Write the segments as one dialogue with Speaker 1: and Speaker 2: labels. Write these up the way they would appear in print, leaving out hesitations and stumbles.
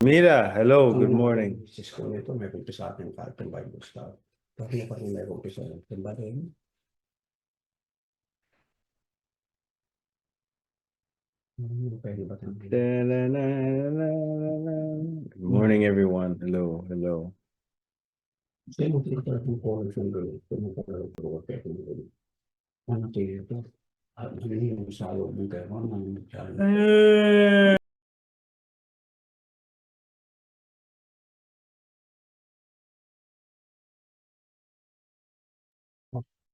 Speaker 1: Mira, hello, good morning.
Speaker 2: Sis ko nito, may punta sa atin kahit yung Bible study. Bakit pa rin may punta sa atin? Bakit? Pwede ba tayo?
Speaker 1: Good morning, everyone. Hello, hello.
Speaker 2: Kasi mo tinatawag yung college yung gano'n. Tinatawag yung college yung gano'n. Ano tayo ito? At hindi yung salo ng kaya mo nang salo.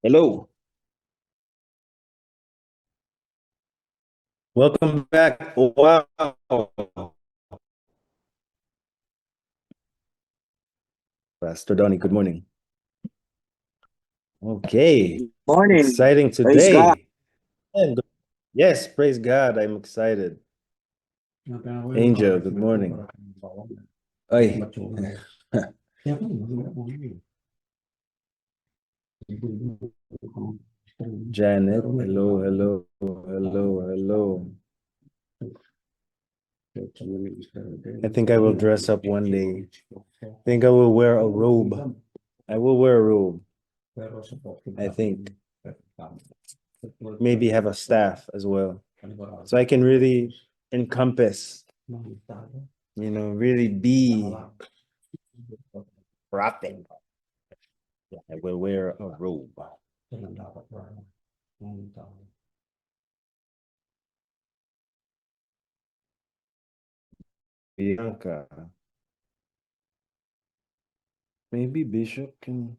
Speaker 1: Hello. Welcome back. Oh, wow. Pastor Donnie, good morning. Okay.
Speaker 3: Morning.
Speaker 1: Exciting
Speaker 3: Praise God.
Speaker 1: today. Yes, praise God. I'm excited. Angel, good morning. Ay. Janet, hello, hello, hello, hello. I think I will dress up one day. I think I will wear a robe. I will wear a robe. I think maybe have a staff as well. So I can really encompass, really be prophet. I will wear a robe. Bianca. Maybe Bishop can.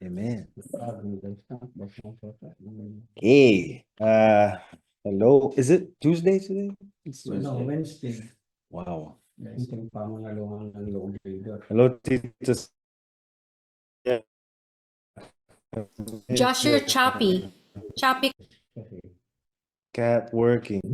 Speaker 1: Amen. Okay. Hello. Is it Tuesday today? It's
Speaker 2: No,
Speaker 1: Tuesday.
Speaker 2: Wednesday.
Speaker 1: Wow.
Speaker 2: Ito pa mga luhan ng loob leader.
Speaker 1: Hello, Titus. Yeah.
Speaker 4: Josh, you're choppy. Choppy.
Speaker 1: Cat working.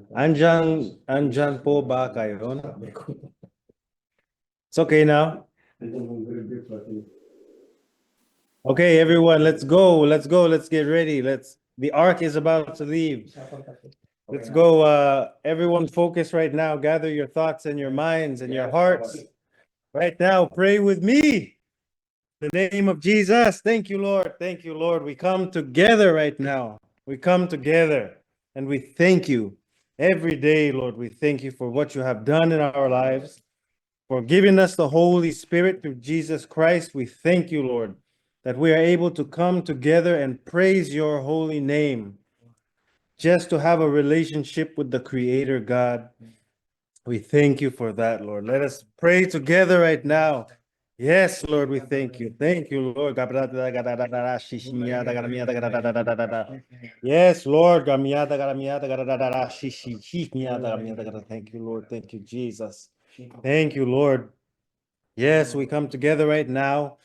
Speaker 1: Andyan po ba kayo? It's okay now. Okay, everyone, let's go. Let's go. Let's get ready. The ark is about to leave. Let's go. Everyone focus right now. Gather your thoughts and your minds and your hearts. Right now, pray with me. In the name of Jesus. Thank you, Lord. Thank you, Lord. We come together right now. We come together and we thank you every day, Lord. We thank you for what you have done in our lives, for giving us the Holy Spirit through Jesus Christ. We thank you, Lord, that we are able to come together and praise your holy name, just to have a relationship with the Creator God. We thank you for that, Lord. Let us pray together right now. Yes, Lord, we thank you. Thank you, Lord. Yes, Lord. Thank you, Lord. Thank you, Jesus. Thank you, Lord. Yes, we come together right now.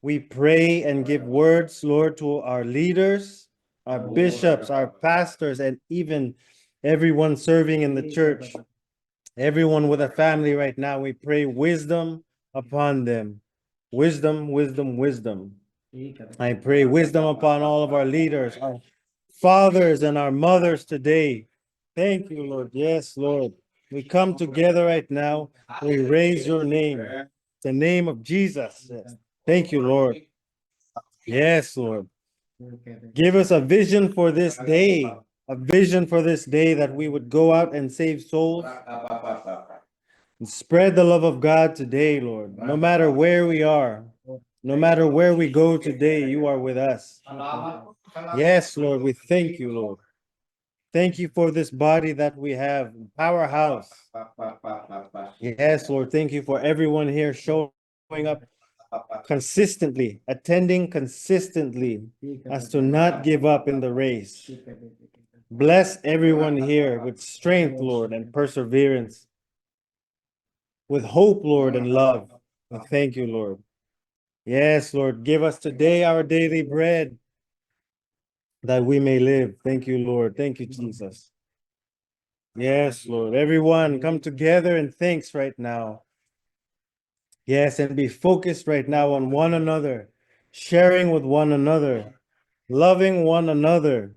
Speaker 1: We pray and give words, Lord, to our leaders, our bishops, our pastors, and even everyone serving in the church. Everyone with a family right now, we pray wisdom upon them. Wisdom, wisdom, wisdom. I pray wisdom upon all of our leaders, our fathers and our mothers today. Thank you, Lord. Yes, Lord. We come together right now. We raise your name, the name of Jesus. Thank you, Lord. Yes, Lord. Give us a vision for this day, a vision for this day that we would go out and save souls. And spread the love of God today, Lord. No matter where we are, no matter where we go today, you are with us. Yes, Lord, we thank you, Lord. Thank you for this body that we have, powerhouse. Yes, Lord, thank you for everyone here showing up consistently, attending consistently, as to not give up in the race. Bless everyone here with strength, Lord, and perseverance, with hope, Lord, and love. We thank you, Lord. Yes, Lord, give us today our daily bread that we may live. Thank you, Lord. Thank you, Jesus. Yes, Lord. Everyone, come together in thanks right now. Yes, and be focused right now on one another, sharing with one another, loving one another.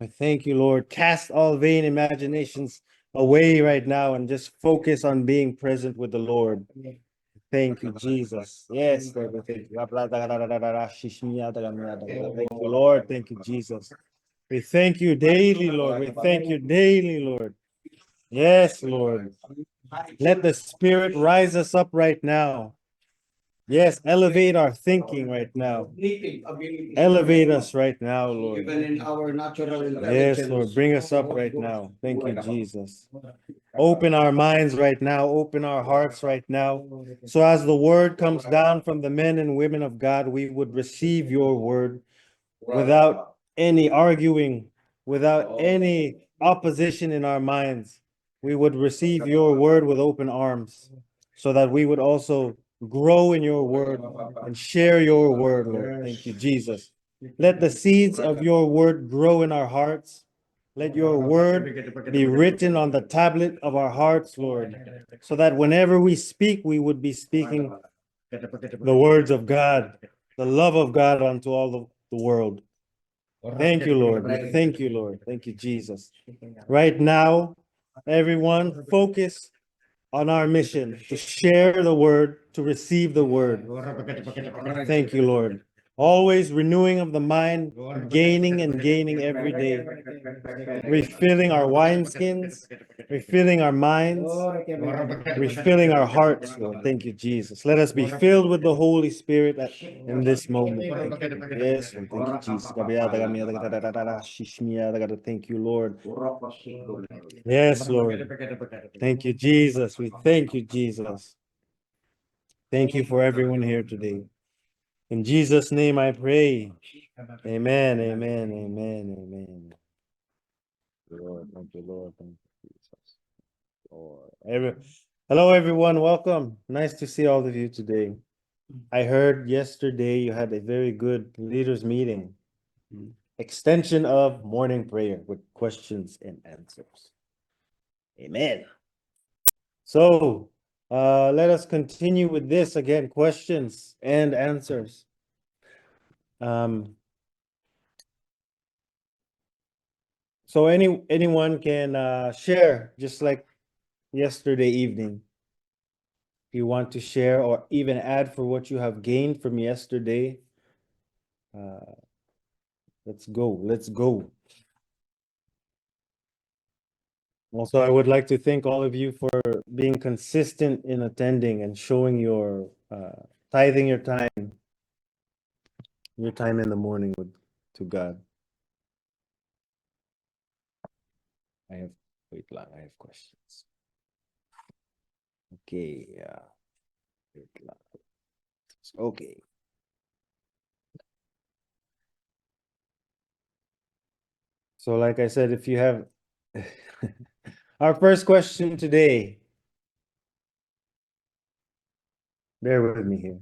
Speaker 1: I thank you, Lord. Cast all vain imaginations away right now and just focus on being present with the Lord. Thank you, Jesus. Yes, Lord. We thank you. Thank you, Lord. Thank you, Jesus. We thank you daily, Lord. We thank you daily, Lord. Yes, Lord. Let the Spirit rise us up right now. Yes, elevate our thinking right now. Elevate us right now, Lord.
Speaker 2: Even in our natural
Speaker 1: Yes,
Speaker 2: intelligence.
Speaker 1: Lord, bring us up right now. Thank you, Jesus. Open our minds right now, open our hearts right now. So as the word comes down from the men and women of God, we would receive your word without any arguing, without any opposition in our minds. We would receive your word with open arms so that we would also grow in your word and share your word, Lord. Thank you, Jesus. Let the seeds of your word grow in our hearts. Let your word be written on the tablet of our hearts, Lord, so that whenever we speak, we would be speaking the words of God, the love of God unto all the world. Thank you, Lord. Thank you, Lord. Thank you, Jesus. Right now, everyone, focus on our mission to share the word, to receive the word. Thank you, Lord. Always renewing of the mind, gaining and gaining every day, refilling our wineskins, refilling our minds, refilling our hearts, Lord. Thank you, Jesus. Let us be filled with the Holy Spirit in this moment. Thank you. Yes, Lord. Thank you, Jesus. Thank you, Lord. Yes, Lord. Thank you, Jesus. We thank you, Jesus. Thank you for everyone here today. In Jesus' name I pray. Amen, amen, amen, amen. Lord, thank you, Lord. Thank you, Jesus. Lord. Hello, everyone. Welcome. Nice to see all of you today. I heard yesterday you had a very good leaders meeting. Extension of morning prayer with questions and answers. Amen. So, let us continue with this again, questions and answers. So anyone can share, just like yesterday evening. If you want to share or even add for what you have gained from yesterday, let's go. Let's go. Also, I would like to thank all of you for being consistent in attending and showing your tithing your time in the morning to God. Wait lang, I have questions. Okay, wait lang. Okay. So like I said, if you have our first question today, bear with me here.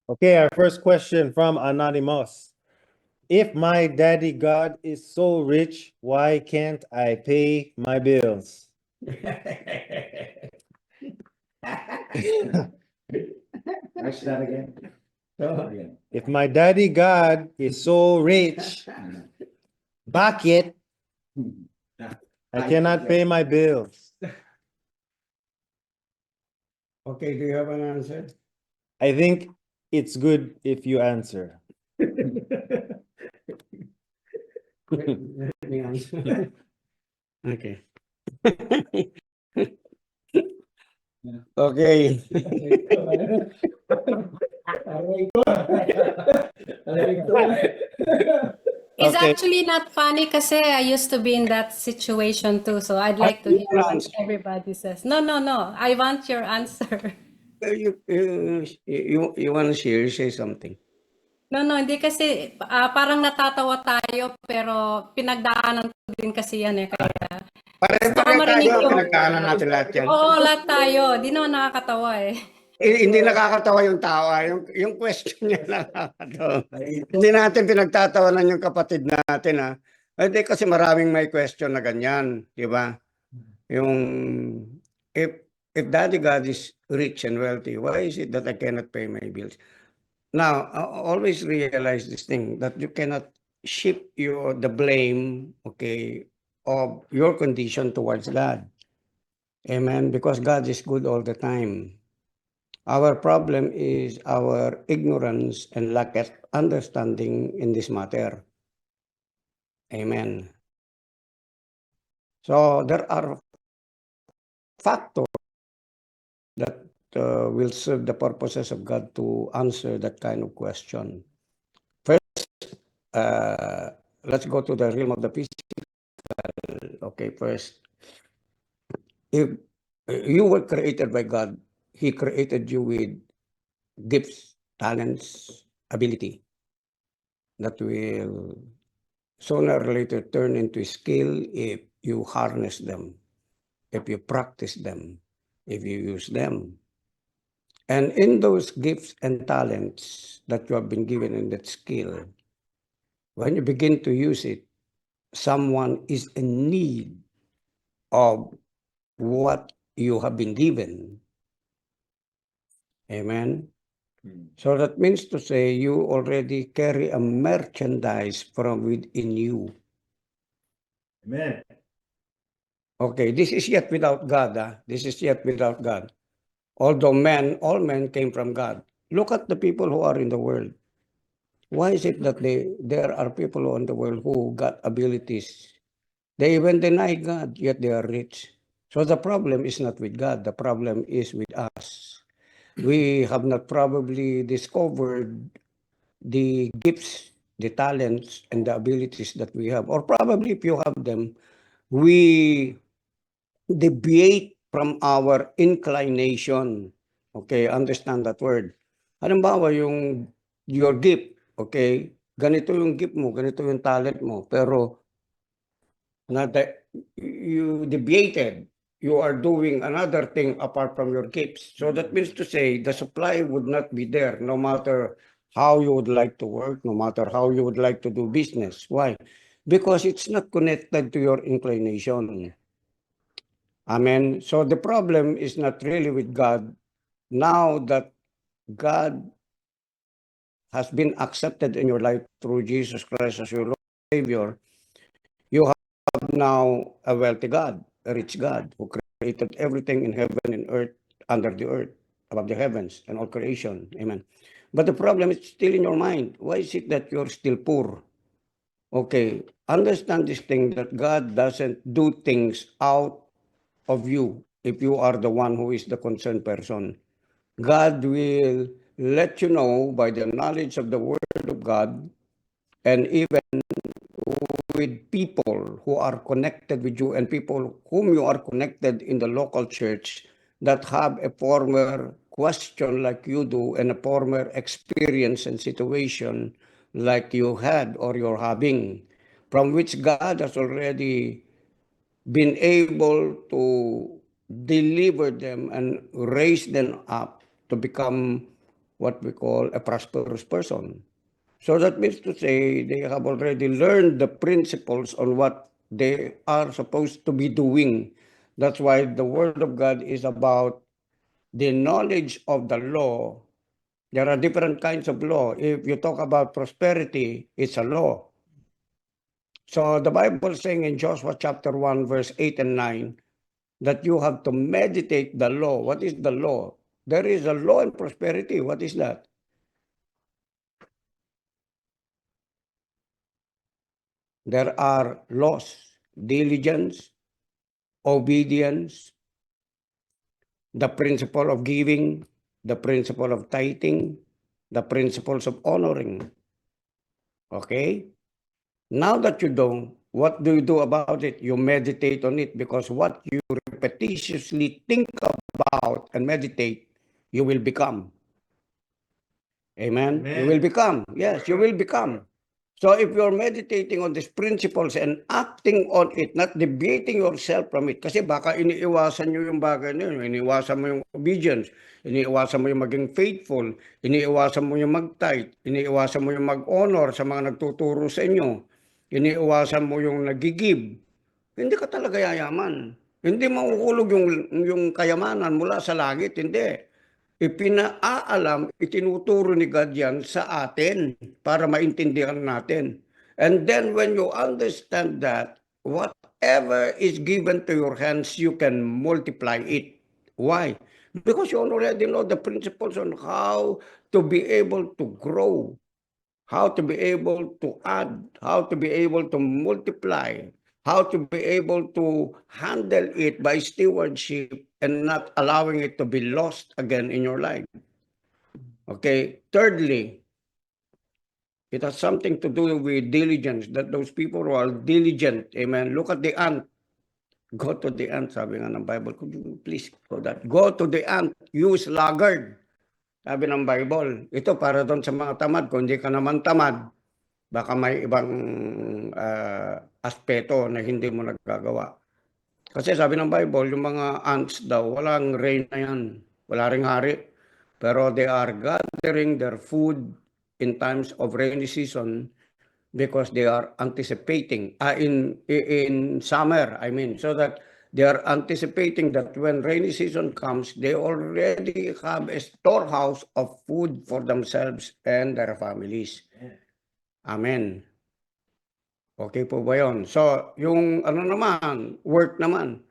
Speaker 1: Okay, our first question from Anonymous. If my daddy God is so rich, why can't I pay my bills?
Speaker 2: Ask that again.
Speaker 1: If my daddy God is so rich, bakit I cannot pay my bills?
Speaker 2: Okay, do you have an answer?
Speaker 1: I think it's good if you answer.
Speaker 2: Let me answer. Okay. Okay. Aray ko. Aray ko.
Speaker 4: It's
Speaker 2: Okay.
Speaker 4: actually not funny kasi I used to be in that situation too. So I'd like to hear what everybody says. No, no, no. I want your answer.
Speaker 2: You want to share? Say something.
Speaker 4: No, no, hindi kasi parang natatawa tayo pero pinagdaanan ko din kasi yan eh. Kaya gusto ko
Speaker 2: Pare-pareho
Speaker 4: marinig
Speaker 2: tayo.
Speaker 4: yung...
Speaker 2: Pinagdaanan natin lahat yan.
Speaker 4: Oo, lahat tayo. Di naman nakakatawa eh.
Speaker 2: Hindi nakakatawa yung tawa. Yung question niya nakakatawa. Hindi natin pinagtatawanan yung kapatid natin, ha. Hindi kasi maraming may question na ganyan, di ba? Yung if Daddy God is rich and wealthy, why is it that I cannot pay my bills? Now, always realize this thing that you cannot shift the blame, okay, of your condition towards God. Amen. Because God is good all the time. Our problem is our ignorance and lack of understanding in this matter. Amen. So there are factors that will serve the purposes of God to answer that kind of question. First, let's go to the realm of the physical. Okay, first, if you were created by God, He created you with gifts, talents, ability that will sooner or later turn into skill if you harness them, if you practice them, if you use them. And in those gifts and talents that you have been given in that skill, when you begin to use it, someone is in need of what you have been given. Amen. So that means to say you already carry a merchandise from within you.
Speaker 1: Amen.
Speaker 2: Okay, this is yet without God. This is yet without God. Although all men came from God. Look at the people who are in the world. Why is it that there are people in the world who got abilities? They even deny God, yet they are rich. So the problem is not with God. The problem is with us. We have not probably discovered the gifts, the talents, and the abilities that we have. Or probably if you have them, we deviate from our inclination. Okay, understand that word. Halimbawa, your gift, okay, ganito yung gift mo, ganito yung talent mo, pero you deviated, you are doing another thing apart from your gifts. So that means to say the supply would not be there no matter how you would like to work, no matter how you would like to do business. Why? Because it's not connected to your inclination. Amen. So the problem is not really with God. Now that God has been accepted in your life through Jesus Christ as your Lord and Savior, you have now a wealthy God, a rich God who created everything in heaven and earth, under the earth, above the heavens and all creation. Amen. But the problem is still in your mind. Why is it that you're still poor? Okay, understand this thing that God doesn't do things out of you if you are the one who is the concerned person. God will let you know by the knowledge of the Word of God and even with people who are connected with you and people whom you are connected in the local church that have a former question like you do and a former experience and situation like you had or you're having, from which God has already been able to deliver them and raise them up to become what we call a prosperous person. So that means to say they have already learned the principles on what they are supposed to be doing. That's why the Word of God is about the knowledge of the law. There are different kinds of law. If you talk about prosperity, it's a law. So the Bible is saying in Joshua chapter 1, verse 8 and 9, that you have to meditate the law. What is the law? There is a law in prosperity. What is that? There are laws, diligence, obedience, the principle of giving, the principle of tithing, the principles of honoring. Okay? Now that you know, what do you do about it? You meditate on it, because what you repetitiously think about and meditate, you will become. Amen? You will become. Yes, you will become. So if you're meditating on these principles and acting on it, not deviating yourself from it, kasi baka iniiwasan nyo yung bagay na yun, iniiwasan mo yung obedience, iniiwasan mo yung maging faithful, iniiwasan mo yung mag-tithe, iniiwasan mo yung mag-honor sa mga nagtuturo sa inyo, iniiwasan mo yung nagigib, hindi ka talaga yayaman. Hindi mahuhulog yung kayamanan mula sa langit, hindi. Ipinaalam, itinuturo ni God yan sa atin para maintindihan natin. And then when you understand that, whatever is given to your hands, you can multiply it. Why? Because you already know the principles on how to be able to grow, how to be able to add, how to be able to multiply, how to be able to handle it by stewardship and not allowing it to be lost again in your life. Okay. Thirdly, it has something to do with diligence, that those people who are diligent, amen. Look at the ant. Go to the ant, sabi nga ng Bible. Could you please go that? Go to the ant, use laggard. Sabi ng Bible. Ito para doon sa mga tamad. Kung hindi ka naman tamad, baka may ibang aspeto na hindi mo nagagawa. Kasi sabi ng Bible, yung mga ants daw, walang rain na yan. Wala ring hari. Pero they are gathering their food in times of rainy season because they are anticipating, in summer, I mean, so that they are anticipating that when rainy season comes, they already have a storehouse of food for themselves and their families. Amen. Okay po ba yun? So, yung ano naman, work naman.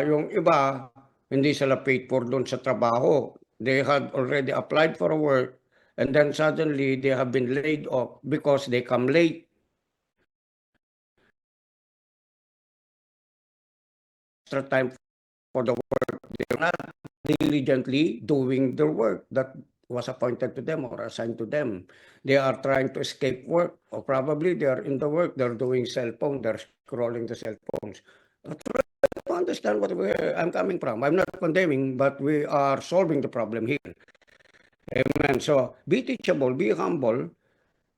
Speaker 2: Yung iba, hindi sila paid for doon sa trabaho. They had already applied for work and then suddenly they have been laid off because they come late. Extra time for the work. They're not diligently doing their work that was appointed to them or assigned to them. They are trying to escape work, or probably they are in the work, they're doing cell phone, they're scrolling the cell phones. Try to understand where I'm coming from. I'm not condemning, but we are solving the problem here. Amen. So be teachable, be humble,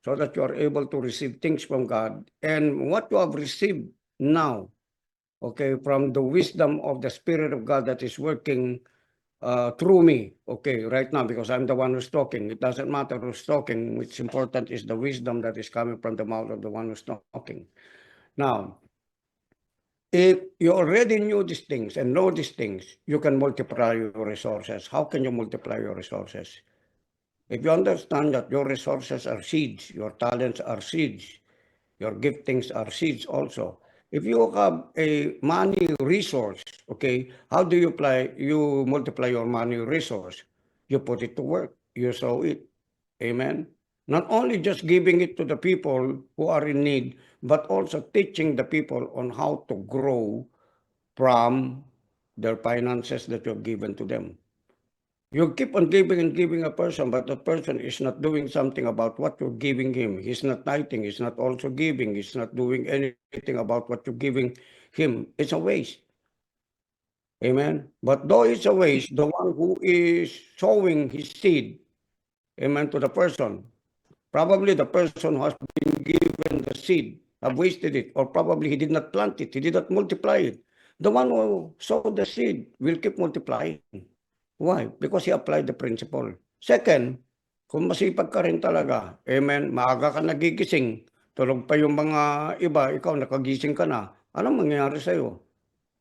Speaker 2: so that you are able to receive things from God. And what you have received now, okay, from the wisdom of the Spirit of God that is working through me, okay, right now, because I'm the one who's talking. It doesn't matter who's talking. What's important is the wisdom that is coming from the mouth of the one who's talking. Now, if you already knew these things and know these things, you can multiply your resources. How can you multiply your resources? If you understand that your resources are seeds, your talents are seeds, your giftings are seeds also. If you have a money resource, okay, how do you multiply your money resource? You put it to work, you sow it. Amen. Not only just giving it to the people who are in need, but also teaching the people on how to grow from their finances that you have given to them. You keep on giving and giving a person, but that person is not doing something about what you're giving him. He's not tithing, he's not also giving, he's not doing anything about what you're giving him. It's a waste. Amen. But though it's a waste, the one who is sowing his seed, amen, to the person, probably the person who has been given the seed have wasted it, or probably he did not plant it, he did not multiply it. The one who sowed the seed will keep multiplying. Why? Because he applied the principle. Second, kung masipag ka rin talaga, amen, maaga ka nagigising, tulog pa yung mga iba, ikaw nakagising ka na, anong mangyayari sa'yo?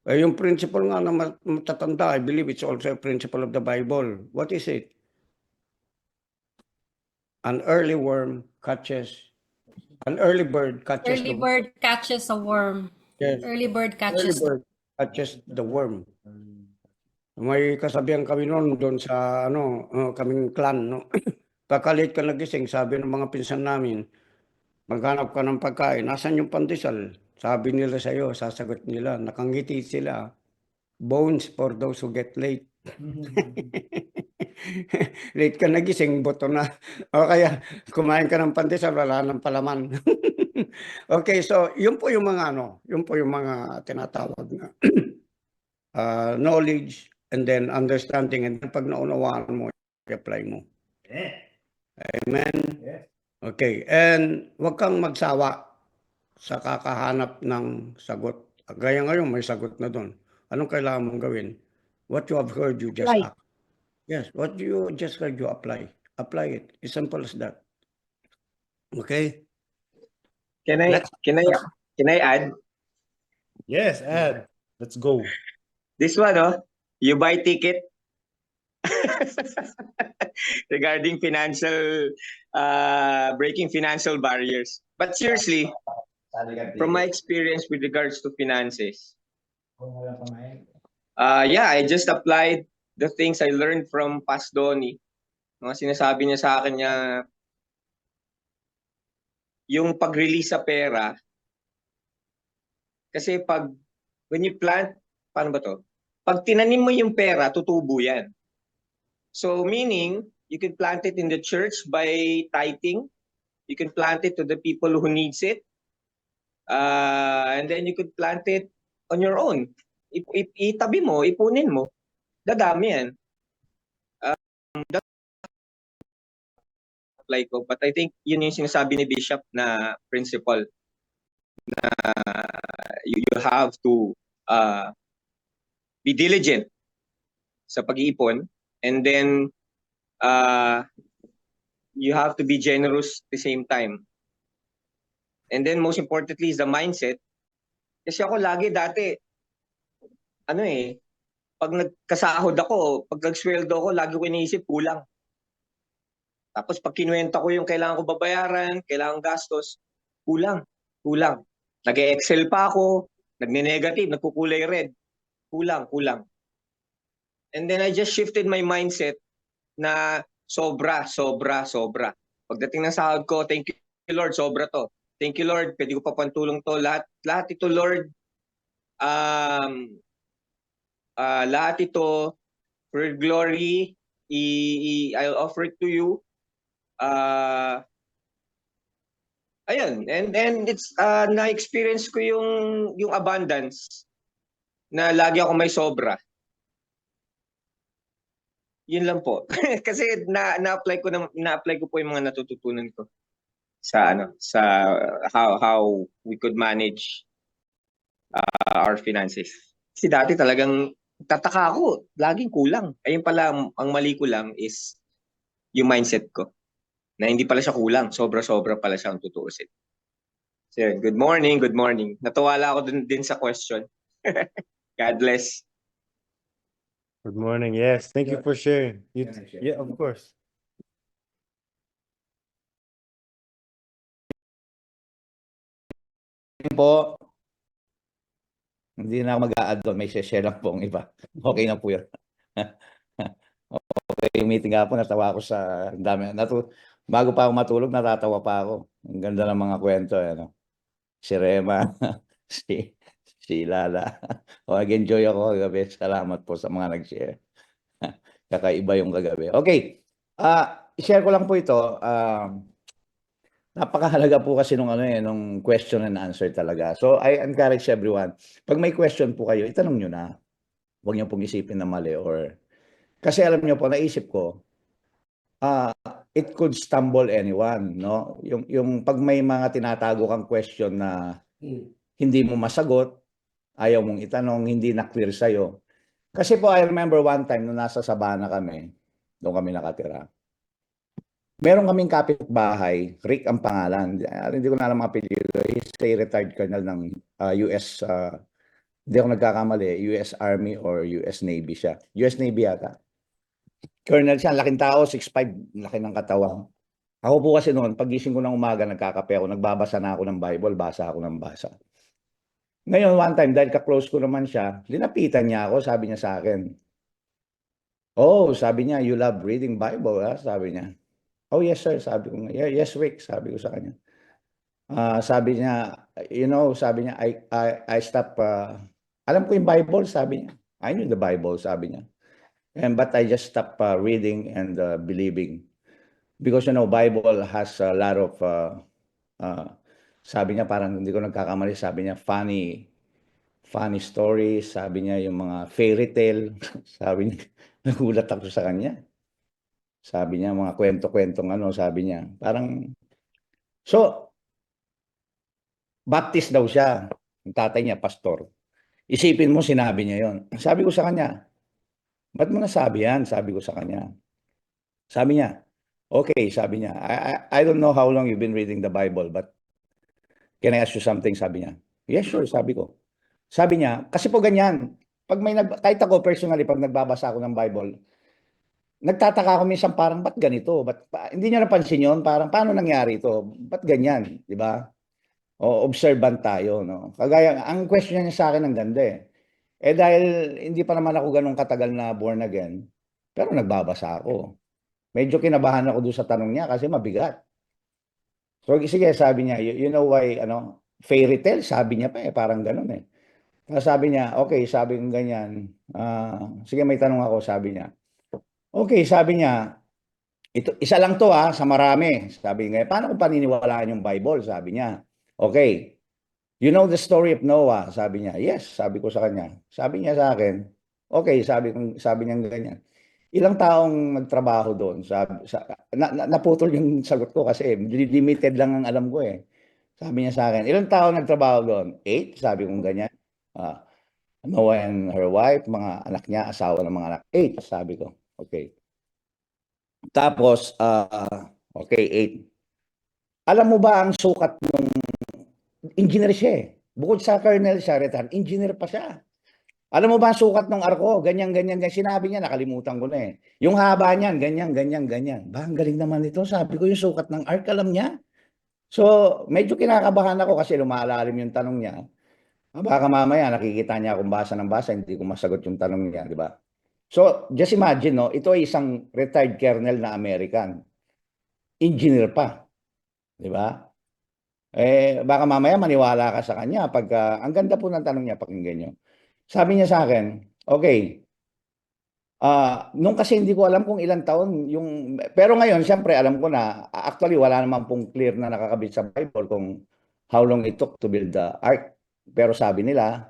Speaker 2: Yung principle nga na matatanda, I believe it's also a principle of the Bible. What is it? An early bird catches
Speaker 4: Early bird catches a worm.
Speaker 2: Yes.
Speaker 4: Early bird
Speaker 2: Early
Speaker 4: catches
Speaker 2: bird catches the worm. May kasabihan kami noon doon sa kaming clan, no. Pagkalit ka nagising, sabi ng mga pinsan namin, maghanap ka ng pagkain, nasan yung pandesal? Sabi nila sa iyo, sasagot nila, nakangiti sila. bones for those who get late. Late ka nagising, buto na. O kaya, kumain ka ng pandesal, wala ng palaman. Okay, so yun po yung mga yun po yung mga tinatawag na knowledge and then understanding, and then pag naunawaan mo, i-apply mo. Amen? Okay, and huwag kang magsawa sa kakahanap ng sagot. Gaya ngayon, may sagot na doon. Anong kailangan mong gawin? What you have heard, you just
Speaker 4: Right.
Speaker 2: act. Yes, what you just heard, you apply. Apply it. It's simple as that. Okay?
Speaker 3: Can I add
Speaker 1: Yes, Ed. Let's go.
Speaker 3: this one? You buy ticket regarding breaking financial barriers. But seriously, from my experience with regards to finances, yeah, I just applied the things I learned from Pas Donnie. Mga sinasabi niya sa akin niya, yung pag-release sa pera, kasi when you plant, paano ba to? Pag tinanim mo yung pera, tutubo yan. So meaning, you can plant it in the church by tithing. You can plant it to the people who needs it. And then you could plant it on your own. Itabi mo, ipunin mo. Dadami yan. Apply ko. But I think yun yung sinasabi ni Bishop na principle. Na you have to be diligent sa pag-iipon, and then you have to be generous at the same time. And then most importantly is the mindset. Kasi ako lagi dati, pag nagkasahod ako, pag nagsweldo ako, lagi ko iniisip kulang. Tapos pag kinuwenta ko yung kailangan ko babayaran, kailangan gastos, kulang. Nag-e-excel pa ako, nagne-negative, nagkukulay red. Kulang. And then I just shifted my mindset na sobra. Pagdating ng sahod ko, thank you Lord, sobra to. Thank you Lord, pwede ko pa pantulong to. Lahat ito Lord, lahat ito for glory, I'll offer it to you. Ayun, and it's na-experience ko yung abundance na lagi ako may sobra. Yun lang po. Kasi na-apply ko po yung mga natututunan ko sa how we could manage our finances. Kasi dati talagang tataka ako, laging kulang. Ayun pala, ang mali ko lang is yung mindset ko. Na hindi pala siya kulang, sobra-sobra pala siya ang tutuusin. So, good morning. Natawala ako din sa question. God bless.
Speaker 1: Good morning. Yes, thank you for sharing. Yeah, of course.
Speaker 5: Po, hindi na ako mag-a-add doon. May share lang po ang iba. Okay na po yun. Okay, yung meeting nga po, natawa ako sa dami. Bago pa ako matulog, natatawa pa ako. Ang ganda ng mga kwento. Si Rema, si Lala. Nag-enjoy ako kagabi. Salamat po sa mga nag-share. Kakaiba yung kagabi. Okay, share ko lang po ito. Napakahalaga po kasi nung question and answer talaga. So I encourage everyone, pag may question po kayo, itanong nyo na. Huwag nyo pong isipin na mali kasi alam nyo po, naisip ko, it could stumble anyone, no? Yung pag may mga tinatago kang question na hindi mo masagot, ayaw mong itanong, hindi na clear sa'yo. Kasi po, I remember one time nung nasa Sabana kami, doon kami nakatira. Meron kaming kapitbahay, Rick ang pangalan. Hindi ko na alam ang apelyido. He's a retired colonel ng US, hindi ako nagkakamali, US Army or US Navy siya. US Navy yata. Colonel siya, laking tao, 6'5", laki ng katawan. Ako po kasi noon, pagising ko ng umaga, nagkakape ako, nagbabasa na ako ng Bible, basa ako ng basa. Ngayon, one time, dahil ka-close ko naman siya, linapitan niya ako, sabi niya sa akin, oh, sabi niya, you love reading Bible, ha? Sabi niya. Oh, yes, sir. Sabi ko, yes, Rick. Sabi ko sa kanya. Sabi niya, sabi niya, I stop, alam ko yung Bible, sabi niya. I knew the Bible, sabi niya. But I just stopped reading and believing. Because, Bible has a lot of, sabi niya, parang hindi ko nagkakamali, sabi niya, funny stories, sabi niya, yung mga fairy tale, sabi niya, nagulat ako sa kanya. Sabi niya, mga kwento-kwentong sabi niya, parang, so, Baptist daw siya, yung tatay niya, pastor. Isipin mo, sinabi niya yon. Sabi ko sa kanya, ba't mo nasabi yan? Sabi ko sa kanya. Sabi niya, okay, sabi niya, I don't know how long you've been reading the Bible, but can I ask you something? Sabi niya. Yes, sure, sabi ko. Sabi niya, kasi po ganyan, kahit ako personally, pag nagbabasa ako ng Bible, nagtataka ako minsan parang, ba't ganito? Hindi niya napansin yun, parang, paano nangyari ito? Ba't ganyan? Di ba? O, observant tayo, no? Kagaya, ang question niya sa akin, ang ganda eh. Dahil hindi pa naman ako ganun katagal na born again, pero nagbabasa ako. Medyo kinabahan ako doon sa tanong niya kasi mabigat. So, sige, sabi niya, you know why, fairy tale? Sabi niya pa parang ganun eh. Sabi niya, okay, sabi ko ganyan. Sige, may tanong ako, sabi niya. Okay, sabi niya, isa lang to sa marami. Sabi niya, paano kung paniniwalaan yung Bible? Sabi niya, okay, you know the story of Noah? Sabi niya, yes, sabi ko sa kanya. Sabi niya sa akin, okay, sabi niya ganyan. Ilang taong nagtrabaho doon? Naputol yung sagot ko kasi limited lang ang alam ko eh. Sabi niya sa akin, ilang taong nagtrabaho doon? 8, sabi kong ganyan. Noah and her wife, mga anak niya, asawa ng mga anak. 8, sabi ko. Okay. Tapos, okay, 8. Alam mo ba ang sukat ng engineer siya eh. Bukod sa colonel siya, retired, engineer pa siya. Alam mo ba ang sukat ng arko? Ganyan, ganyan, ganyan. Sinabi niya, nakalimutan ko na eh. Yung haba niyan, ganyan, ganyan, ganyan. Ba, ang galing naman ito. Sabi ko, yung sukat ng ark, alam niya. So, medyo kinakabahan ako kasi lumalalim yung tanong niya. Baka mamaya nakikita niya akong basa ng basa, hindi ko masagot yung tanong niya, di ba? So, just imagine, no, ito ay isang retired colonel na American. Engineer pa. Di ba? Baka mamaya maniwala ka sa kanya pagka, ang ganda po ng tanong niya, pakinggan niyo. Sabi niya sa akin, okay, nung kasi hindi ko alam kung ilang taon yung, pero ngayon, siyempre, alam ko na, actually, wala naman pong clear na nakakabit sa Bible kung how long it took to build the ark. Pero sabi nila,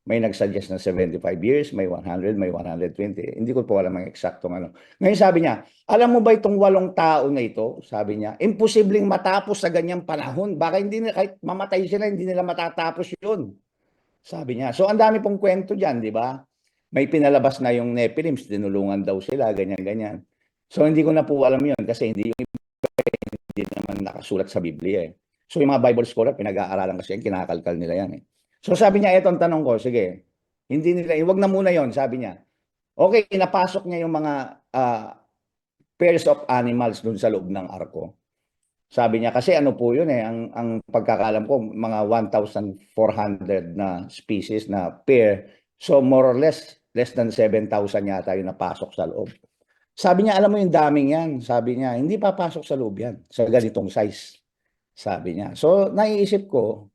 Speaker 5: may nagsuggest na 75 years, may 100, may 120. Hindi ko po alam ang eksaktong ano. Ngayon sabi niya, alam mo ba itong 8 tao na ito? Sabi niya, imposibleng matapos sa ganyang panahon. Baka hindi na, kahit mamatay sila, hindi nila matatapos yun. Sabi niya. So, ang dami pong kwento dyan, di ba? May pinalabas na yung Nephilims, dinulungan daw sila, ganyan-ganyan. So, hindi ko na po alam yun kasi hindi naman nakasulat sa Biblia eh. So, yung mga Bible scholar, pinag-aaralan kasi yan, kinakalkal nila yan eh. So, sabi niya, eto ang tanong ko, sige, hindi nila, wag na muna yon, sabi niya. Okay, napasok niya yung mga pairs of animals dun sa loob ng arko. Sabi niya, kasi ano po yun eh, ang pagkakalam ko, mga 1,400 na species na pair. So more or less than 7,000 yata yung napasok sa loob. Sabi niya, alam mo yung daming yan. Sabi niya, hindi papasok sa loob yan, sa ganitong size. Sabi niya. So naiisip ko,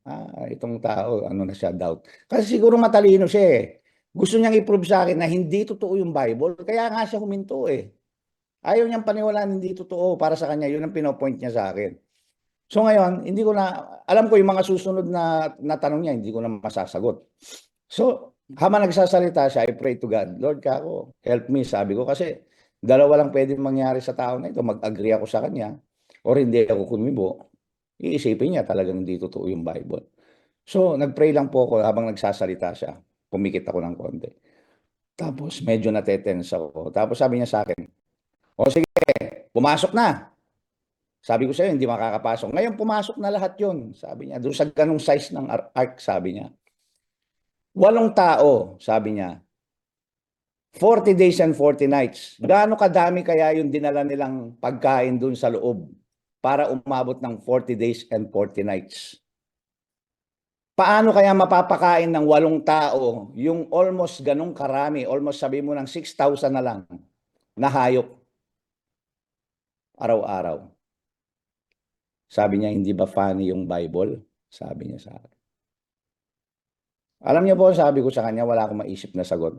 Speaker 5: itong tao, ano na siya, doubt. Kasi siguro matalino siya eh. Gusto niyang i-prove sa akin na hindi totoo yung Bible. Kaya nga siya huminto eh. Ayaw niyang paniwalaan, hindi totoo para sa kanya. Yun ang pinopoint niya sa akin. So ngayon, hindi ko na, alam ko yung mga susunod na tanong niya, hindi ko na masasagot. So, habang nagsasalita siya, I pray to God, Lord kako, help me, sabi ko. Kasi dalawa lang pwedeng mangyari sa tao na ito. Mag-agree ako sa kanya or hindi ako kumibo. Iisipin niya talagang hindi totoo yung Bible. So, nag-pray lang po ako habang nagsasalita siya. Pumikit ako ng konti. Tapos, medyo natetense ako. Tapos sabi niya sa akin, o sige, pumasok na. Sabi ko sa'yo, hindi makakapasok. Ngayon, pumasok na lahat yun. Sabi niya, doon sa ganung size ng ark, sabi niya. 8 tao, sabi niya. 40 days and 40 nights. Gaano kadami kaya yung dinala nilang pagkain doon sa loob para umabot ng 40 days and 40 nights? Paano kaya mapapakain ng 8 tao yung almost ganung karami, almost sabi mo ng 6,000 na lang na hayop? Araw-araw. Sabi niya, hindi ba funny yung Bible? Sabi niya sa akin. Alam niyo po, sabi ko sa kanya, wala akong maisip na sagot.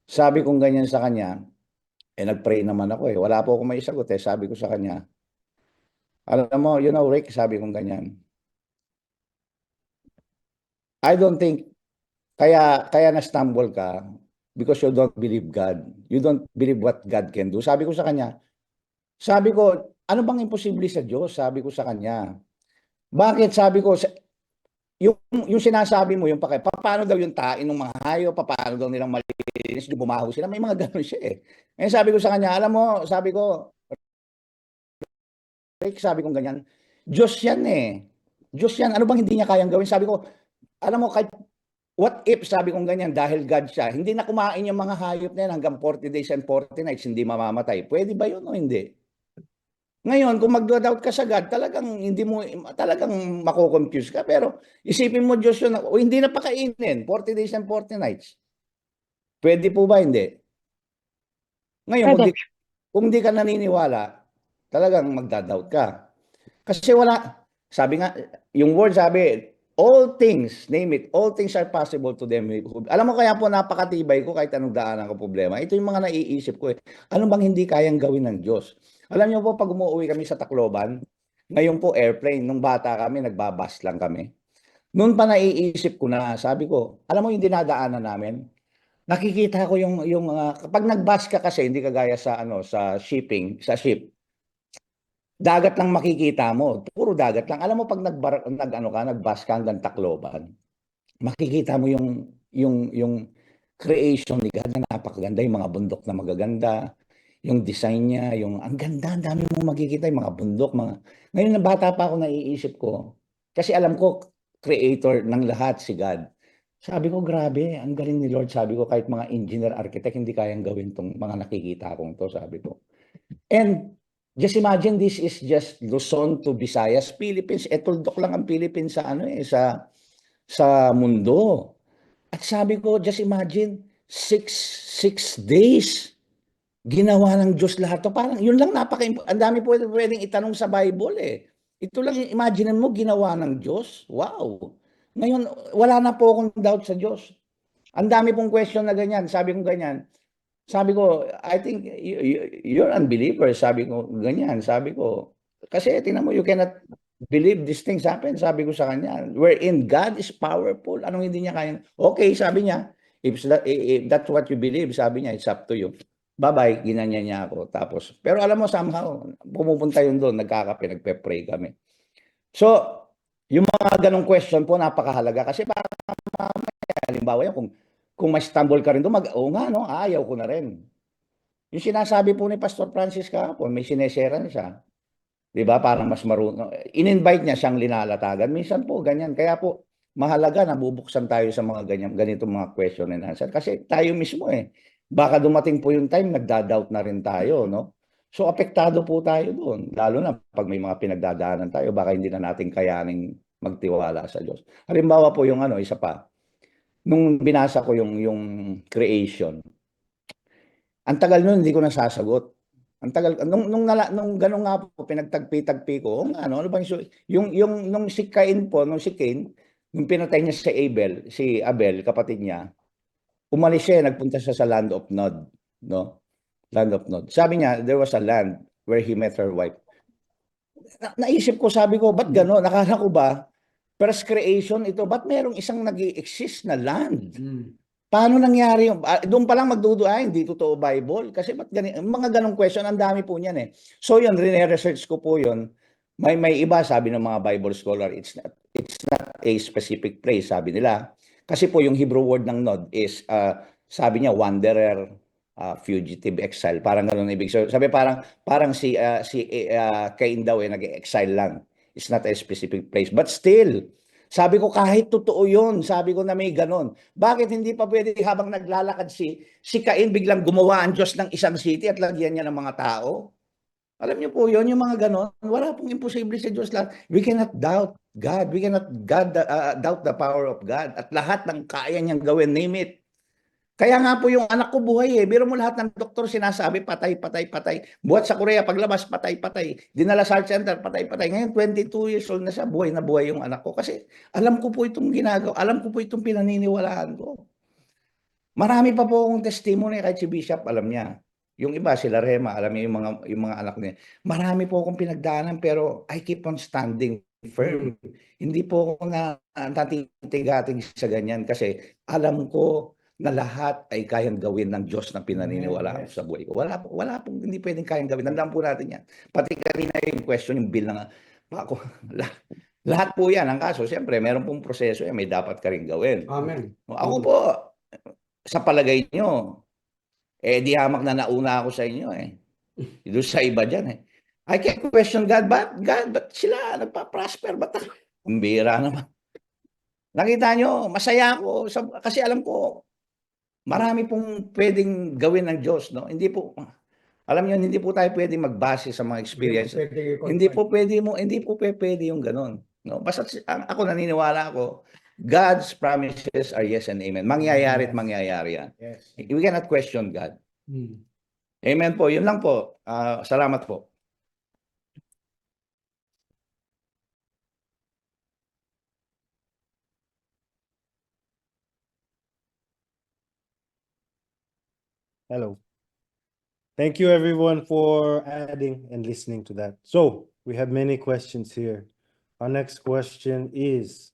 Speaker 5: Sabi kong ganyan sa kanya, nag-pray naman ako eh. Wala po akong maisagot eh. Sabi ko sa kanya, alam mo, Rick, sabi kong ganyan. I don't think, kaya na-stumble ka because you don't believe God. You don't believe what God can do. Sabi ko sa kanya, sabi ko, ano bang imposible sa Diyos? Sabi ko sa kanya. Bakit? Sabi ko, yung sinasabi mo, yung paano daw yung tain ng mga hayop, paano daw nilang malinis, yung bumaho sila, may mga ganun siya eh. Ngayon sabi ko sa kanya, alam mo, sabi ko, Rick, sabi ko ganyan, Diyos yan eh. Diyos yan, ano bang hindi niya kayang gawin? Sabi ko, alam mo, kahit what if, sabi kong ganyan, dahil God siya, hindi na kumain yung mga hayop na yan hanggang 40 days and 40 nights, hindi mamamatay. Pwede ba yun o hindi? Ngayon, kung magdo-doubt ka sa God, talagang mako-confuse ka. Pero isipin mo, Diyos yun, o hindi na pakainin, 40 days and 40 nights. Pwede po ba? Hindi. Ngayon,
Speaker 6: Pwede.
Speaker 5: kung di ka naniniwala, talagang magda-doubt ka. Kasi sabi nga, yung word sabi, all things, name it, all things are possible to them. Alam mo kaya po napakatibay ko kahit anong daanan ko problema. Ito yung mga naiisip ko eh. Ano bang hindi kayang gawin ng Diyos? Alam niyo po, pag umuwi kami sa Tacloban, ngayon po airplane, nung bata kami, nagbabas lang kami. Noon pa naiisip ko na, sabi ko, alam mo yung dinadaanan namin? Nakikita ko kapag nag-bus ka kasi, hindi kagaya sa sa ship, dagat lang makikita mo, puro dagat lang. Alam mo pag nag-bus ka hanggang Tacloban, makikita mo yung creation ni God na napakaganda, yung mga bundok na magaganda, yung design niya, ang ganda, ang dami mong makikita, yung mga bundok, Ngayon na bata pa ako, naiisip ko, kasi alam ko, creator ng lahat si God. Sabi ko, grabe, ang galing ni Lord. Sabi ko, kahit mga engineer, architect, hindi kayang gawin tong mga nakikita kong to, sabi ko. And just imagine, this is just Luzon to Visayas, Philippines. Tuldok lang ang Philippines sa mundo. At sabi ko, just imagine, six days, ginawa ng Diyos lahat to. Parang yun lang ang dami pwedeng itanong sa Bible eh. Ito lang, imagine mo, ginawa ng Diyos. Wow. Ngayon, wala na po akong doubt sa Diyos. Ang dami pong question na ganyan. Sabi ko, I think you're unbeliever. Sabi ko, ganyan. Sabi ko, kasi tingnan mo, you cannot believe these things happen. Sabi ko sa kanya, wherein God is powerful. Anong hindi niya kayang? Okay, sabi niya, if that's what you believe, sabi niya, it's up to you. Bye-bye, ginanya niya ako. Tapos, pero alam mo, somehow, pumupunta yun doon, nagpe-pray kami. So, yung mga ganong question po, napakahalaga. Kasi baka halimbawa yan, kung ma-stumble ka rin doon, oo nga, no, ayaw ko na rin. Yung sinasabi po ni Pastor Francis kahapon, may sinesharean siya. Di ba? Parang mas marunong. In-invite niya siyang linalatagan. Minsan po, ganyan. Kaya po, mahalaga na bubuksan tayo sa mga ganitong mga question and answer. Kasi tayo mismo eh. Baka dumating po yung time, nagda-doubt na rin tayo, no? So, apektado po tayo doon. Lalo na pag may mga pinagdadaanan tayo, baka hindi na natin kayaning magtiwala sa Diyos. Halimbawa po yung isa pa. Nung binasa ko yung creation, ang tagal nun, hindi ko nasasagot. Ang tagal, nung gano'n nga po, pinagtagpi-tagpi ko, ano bang nung si Cain, nung pinatay niya si Abel, kapatid niya, umalis siya, nagpunta siya sa land of Nod, no? Land of Nod. Sabi niya, there was a land where he met her wife. Naisip ko, sabi ko, ba't gano'n? Nakala ko ba, first creation ito, ba't merong isang nag-i-exist na land? Paano nangyari yung, doon pa lang hindi totoo Bible. Kasi ba't mga ganong question, ang dami po niyan eh. So yun, research ko po yun. May iba, sabi ng mga Bible scholar, it's not a specific place, sabi nila. Kasi po yung Hebrew word ng Nod is, sabi niya, wanderer, fugitive, exile. Parang gano'n ibig. So, sabi parang si Cain daw nag-exile lang. It's not a specific place. But still, sabi ko kahit totoo yun, sabi ko na may ganon. Bakit hindi pa pwede habang naglalakad si Cain, biglang gumawa ang Diyos ng isang city at lagyan niya ng mga tao? Alam niyo po yun, yung mga ganon. Wala pong imposible sa Diyos lahat. We cannot doubt God. We cannot doubt the power of God. At lahat ng kaya niyang gawin, name it. Kaya nga po yung anak ko buhay eh. Biro mo lahat ng doktor sinasabi, patay, patay, patay. Buhat sa Korea, paglabas, patay, patay. Dinala sa heart center, patay, patay. Ngayon, 22 years old na siya, buhay na buhay yung anak ko. Kasi alam ko po itong ginagawa, alam ko po itong pinaniniwalaan ko. Marami pa po akong testimony kahit si Bishop alam niya. Yung iba sila Rema, alam niya yung mga anak niya. Marami po akong pinagdaanan pero I keep on standing firm. Hindi po ako natitigating sa ganyan kasi alam ko na lahat ay kayang gawin ng Diyos na pinaniniwalaan ko sa buhay ko. Wala pong hindi pwedeng kayang gawin. Tandaan po natin yan. Pati kanina yung question, yung bill na ako, lahat po yan. Ang kaso, siyempre, meron pong proseso yan. May dapat ka rin gawin.
Speaker 2: Amen.
Speaker 5: Ako po, sa palagay nyo, di hamak na nauna ako sa inyo eh. Doon sa iba dyan eh. I can question God, ba't sila nagpa-prosper? Ba't ako? Ang bira naman. Nakita nyo, masaya ako. Kasi alam ko, marami pong pwedeng gawin ng Diyos, no? Hindi po, alam niyo, hindi po tayo pwedeng magbase sa mga experience. Hindi po pwede yung ganun. No? Basta ako naniniwala ako, God's promises are yes and amen. Mangyayari at mangyayari yan.
Speaker 2: Yes.
Speaker 5: We cannot question God.
Speaker 2: Mm.
Speaker 5: Amen po. Yun lang po. Salamat po.
Speaker 1: Hello. Thank you everyone for adding and listening to that. So we have many questions here. Our next question is,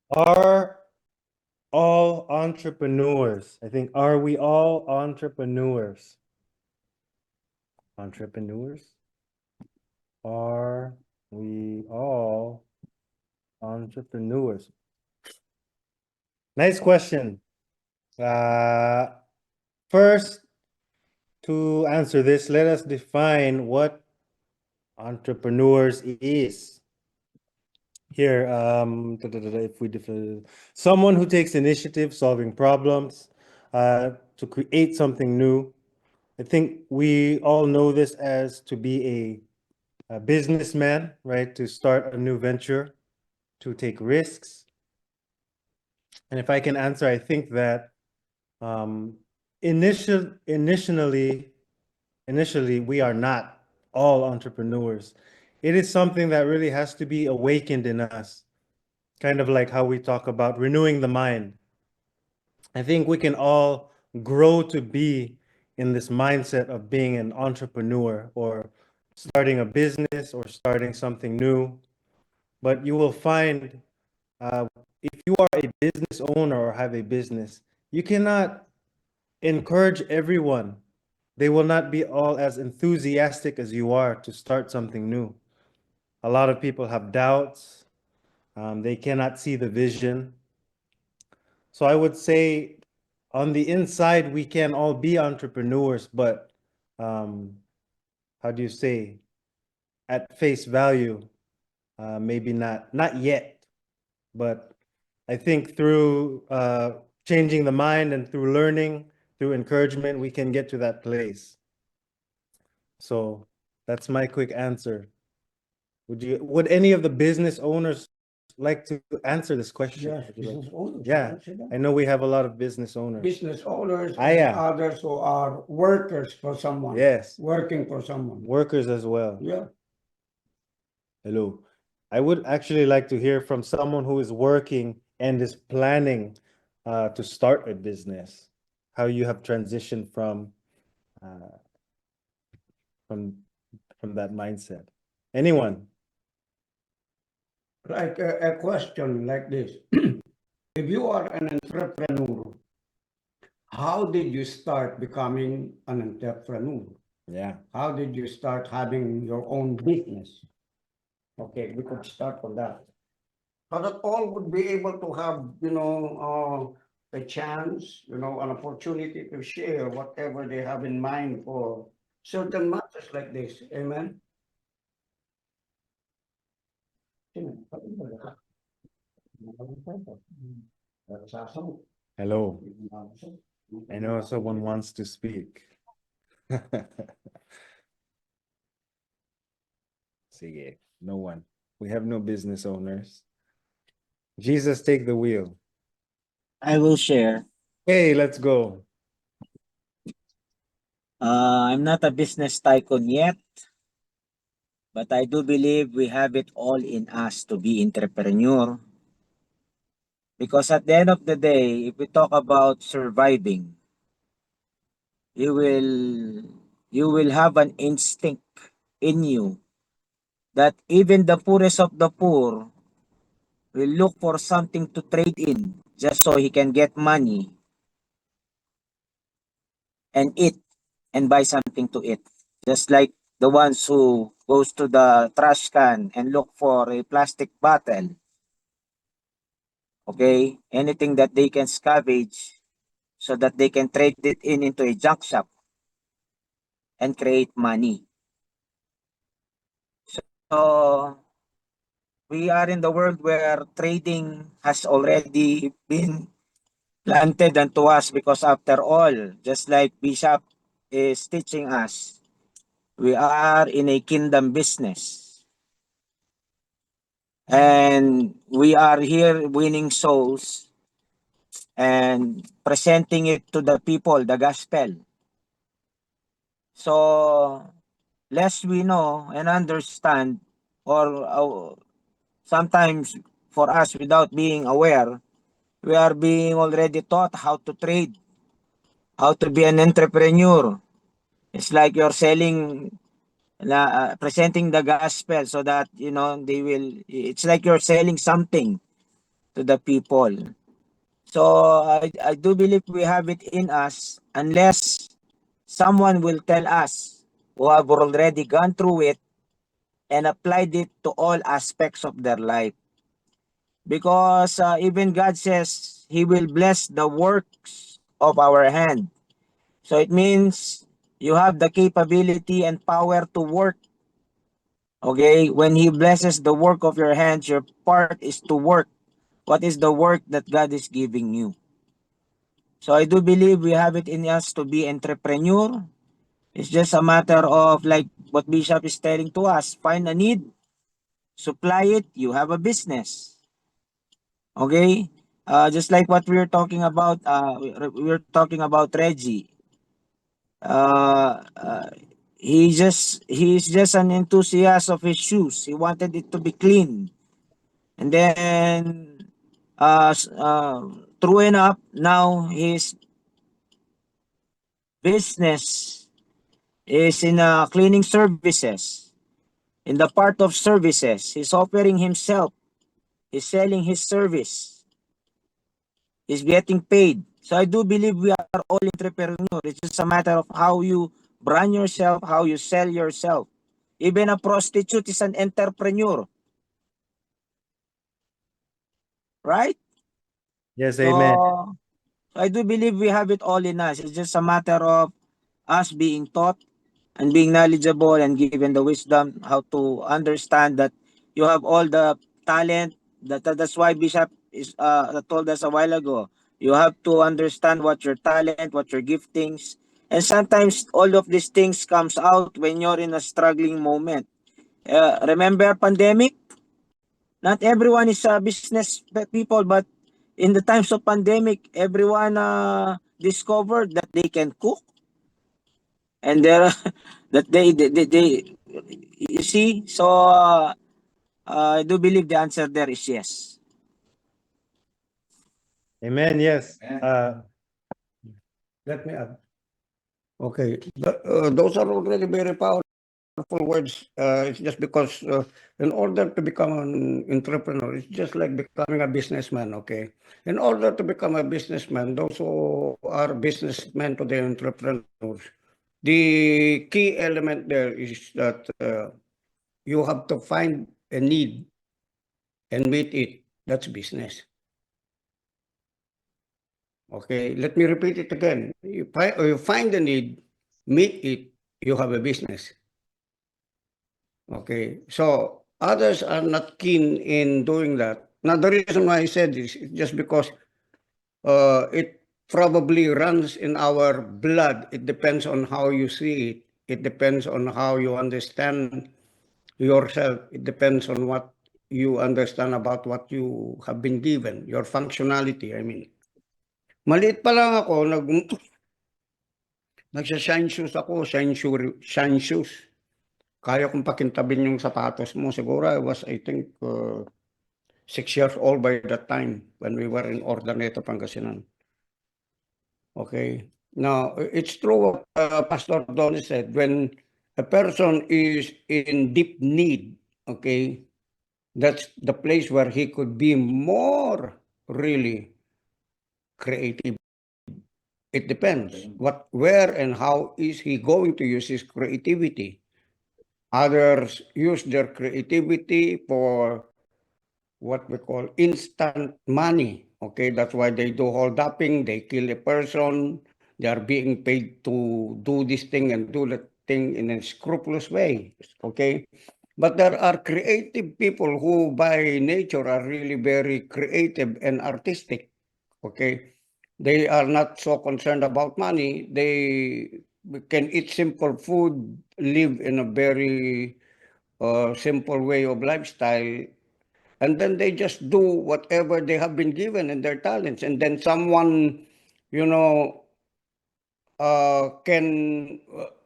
Speaker 1: are all entrepreneurs? I think, are we all entrepreneurs? Entrepreneurs? Are we all entrepreneurs? Nice question. First, to answer this, let us define what entrepreneurs is. Here, if we define someone who takes initiative, solving problems, to create something new. I think we all know this as to be a businessman, right? To start a new venture, to take risks. And if I can answer, I think that initially, we are not all entrepreneurs. It is something that really has to be awakened in us, kind of like how we talk about renewing the mind. I think we can all grow to be in this mindset of being an entrepreneur or starting a business or starting something new. But you will find if you are a business owner or have a business, you cannot encourage everyone. They will not be all as enthusiastic as you are to start something new. A lot of people have doubts. They cannot see the vision. So I would say on the inside, we can all be entrepreneurs, but how do you say, at face value, maybe not yet. But I think through changing the mind and through learning, through encouragement, we can get to that place. So that's my quick answer. Would any of the business owners like to answer this question?
Speaker 2: Yes, business owners.
Speaker 1: Yeah, I know we have a lot of business owners.
Speaker 2: Business owners
Speaker 1: Ah,
Speaker 2: and
Speaker 1: yeah.
Speaker 2: others who are workers for someone.
Speaker 1: Yes,
Speaker 2: Working for someone.
Speaker 1: workers as well.
Speaker 2: Yeah.
Speaker 1: Hello. I would actually like to hear from someone who is working and is planning to start a business. How you have transitioned from that mindset. Anyone?
Speaker 2: Like a question like this. If you are an entrepreneur, how did you start becoming an entrepreneur?
Speaker 1: Yeah.
Speaker 2: How did you start having your own business? Okay, we could start from that. So that all would be able to have, a chance, an opportunity to share whatever they have in mind for certain matters like this. Amen?
Speaker 1: Hello. I know someone wants to speak. Sige, no one. We have no business owners. Jesus, take the wheel.
Speaker 6: I will share.
Speaker 1: Hey, let's go.
Speaker 6: I'm not a business tycoon yet. but I do believe we have it all in us to be entrepreneur. Because at the end of the day, if we talk about surviving, you will you will have an instinct in you that even the poorest of the poor will look for something to trade in just so he can get money and eat and buy something to eat. Just like the ones who goes to the trash can and look for a plastic bottle. Okay? Anything that they can scavenge so that they can trade it in into a junk shop and create money. So we are in the world where trading has already been planted unto us because after all, just like Bishop is teaching us, we are in a kingdom business. And we are here winning souls and presenting it to the people, the gospel. So, lest we know and understand, or sometimes for us without being aware, we are being already taught how to trade, how to be an entrepreneur. It's like you're selling, presenting the gospel so that, they will, it's like you're selling something to the people. So I do believe we have it in us unless someone will tell us who have already gone through it and applied it to all aspects of their life. Because even God says He will bless the works of our hand. So it means you have the capability and power to work. Okay, when He blesses the work of your hands, your part is to work. What is the work that God is giving you? So I do believe we have it in us to be entrepreneur. It's just a matter of like what Bishop is telling to us, find a need, supply it, you have a business. Okay? Just like what we were talking about, we were talking about Reggie. Uh, uh, he's just an enthusiast of his shoes. He wanted it to be clean. And then true enough, now his business is in cleaning services. In the part of services, he's offering himself. He's selling his service. He's getting paid. So I do believe we are all entrepreneurs. It's just a matter of how you brand yourself, how you sell yourself. Even a prostitute is an entrepreneur. Right?
Speaker 1: Yes,
Speaker 6: So
Speaker 1: amen.
Speaker 6: I do believe we have it all in us. It's just a matter of us being taught and being knowledgeable and given the wisdom how to understand that you have all the talent. That's why Bishop is told us a while ago. You have to understand what your talent, what your giftings, and sometimes all of these things comes out when you're in a struggling moment. Remember pandemic? Not everyone is a business people, but in the times of pandemic, everyone discovered that they can cook and there that they you see. So I do believe the answer there is yes.
Speaker 1: Amen. Yes.
Speaker 2: Let me add. Okay, those are already very powerful words. It's just because in order to become an entrepreneur, it's just like becoming a businessman. Okay, in order to become a businessman, those who are businessmen to the entrepreneurs, the key element there is that you have to find a need and meet it. That's business. Okay, let me repeat it again. You find the need, meet it, you have a business. Okay, so others are not keen in doing that. Now, the reason why I said this is just because it probably runs in our blood. It depends on how you see it. It depends on how you understand yourself. It depends on what you understand about what you have been given, your functionality, I mean. Maliit pa lang ako, nagsa-shine shoes ako, shine shoes. kaya kong pakintabin yung sapatos mo. Siguro I was, I think, 6 years old by that time when we were in Ordaneta, Pangasinan. Okay. Now, it's true what Pastor Donnie said. When a person is in deep need, okay, that's the place where he could be more really creative. It depends what, where, and how is he going to use his creativity. Others use their creativity for what we call instant money. Okay, that's why they do hold upping, they kill a person, they are being paid to do this thing and do that thing in a scrupulous way. Okay, but there are creative people who by nature are really very creative and artistic. Okay, they are not so concerned about money. They can eat simple food, live in a very simple way of lifestyle, and then they just do whatever they have been given and their talents. And then someone, you know, can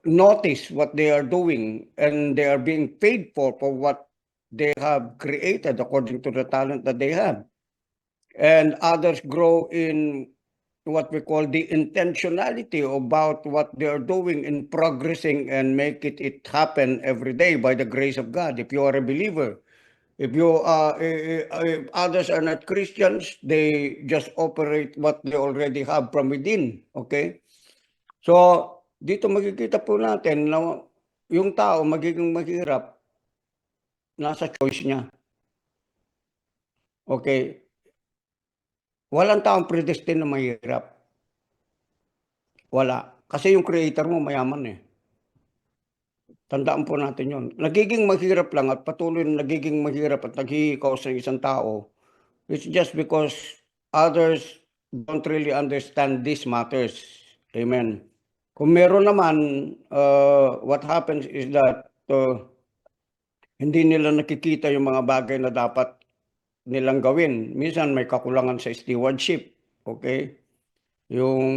Speaker 2: notice what they are doing, and they are being paid for what they have created according to the talent that they have. And others grow in what we call the intentionality about what they are doing in progressing and make it happen every day by the grace of God. If you are a believer, if you if others are not Christians, they just operate what they already have from within. Okay? So, dito makikita po natin na yung tao magiging mahirap nasa choice niya. Okay? Walang taong predestined na mahirap. Wala. Kasi yung creator mo mayaman eh. Tandaan po natin yun. Nagiging mahirap lang at patuloy na nagiging mahirap at naghihikaw sa isang tao, it's just because others don't really understand these matters. Amen. Kung meron naman, what happens is that hindi nila nakikita yung mga bagay na dapat nilang gawin. Minsan may kakulangan sa stewardship. Okay? Yung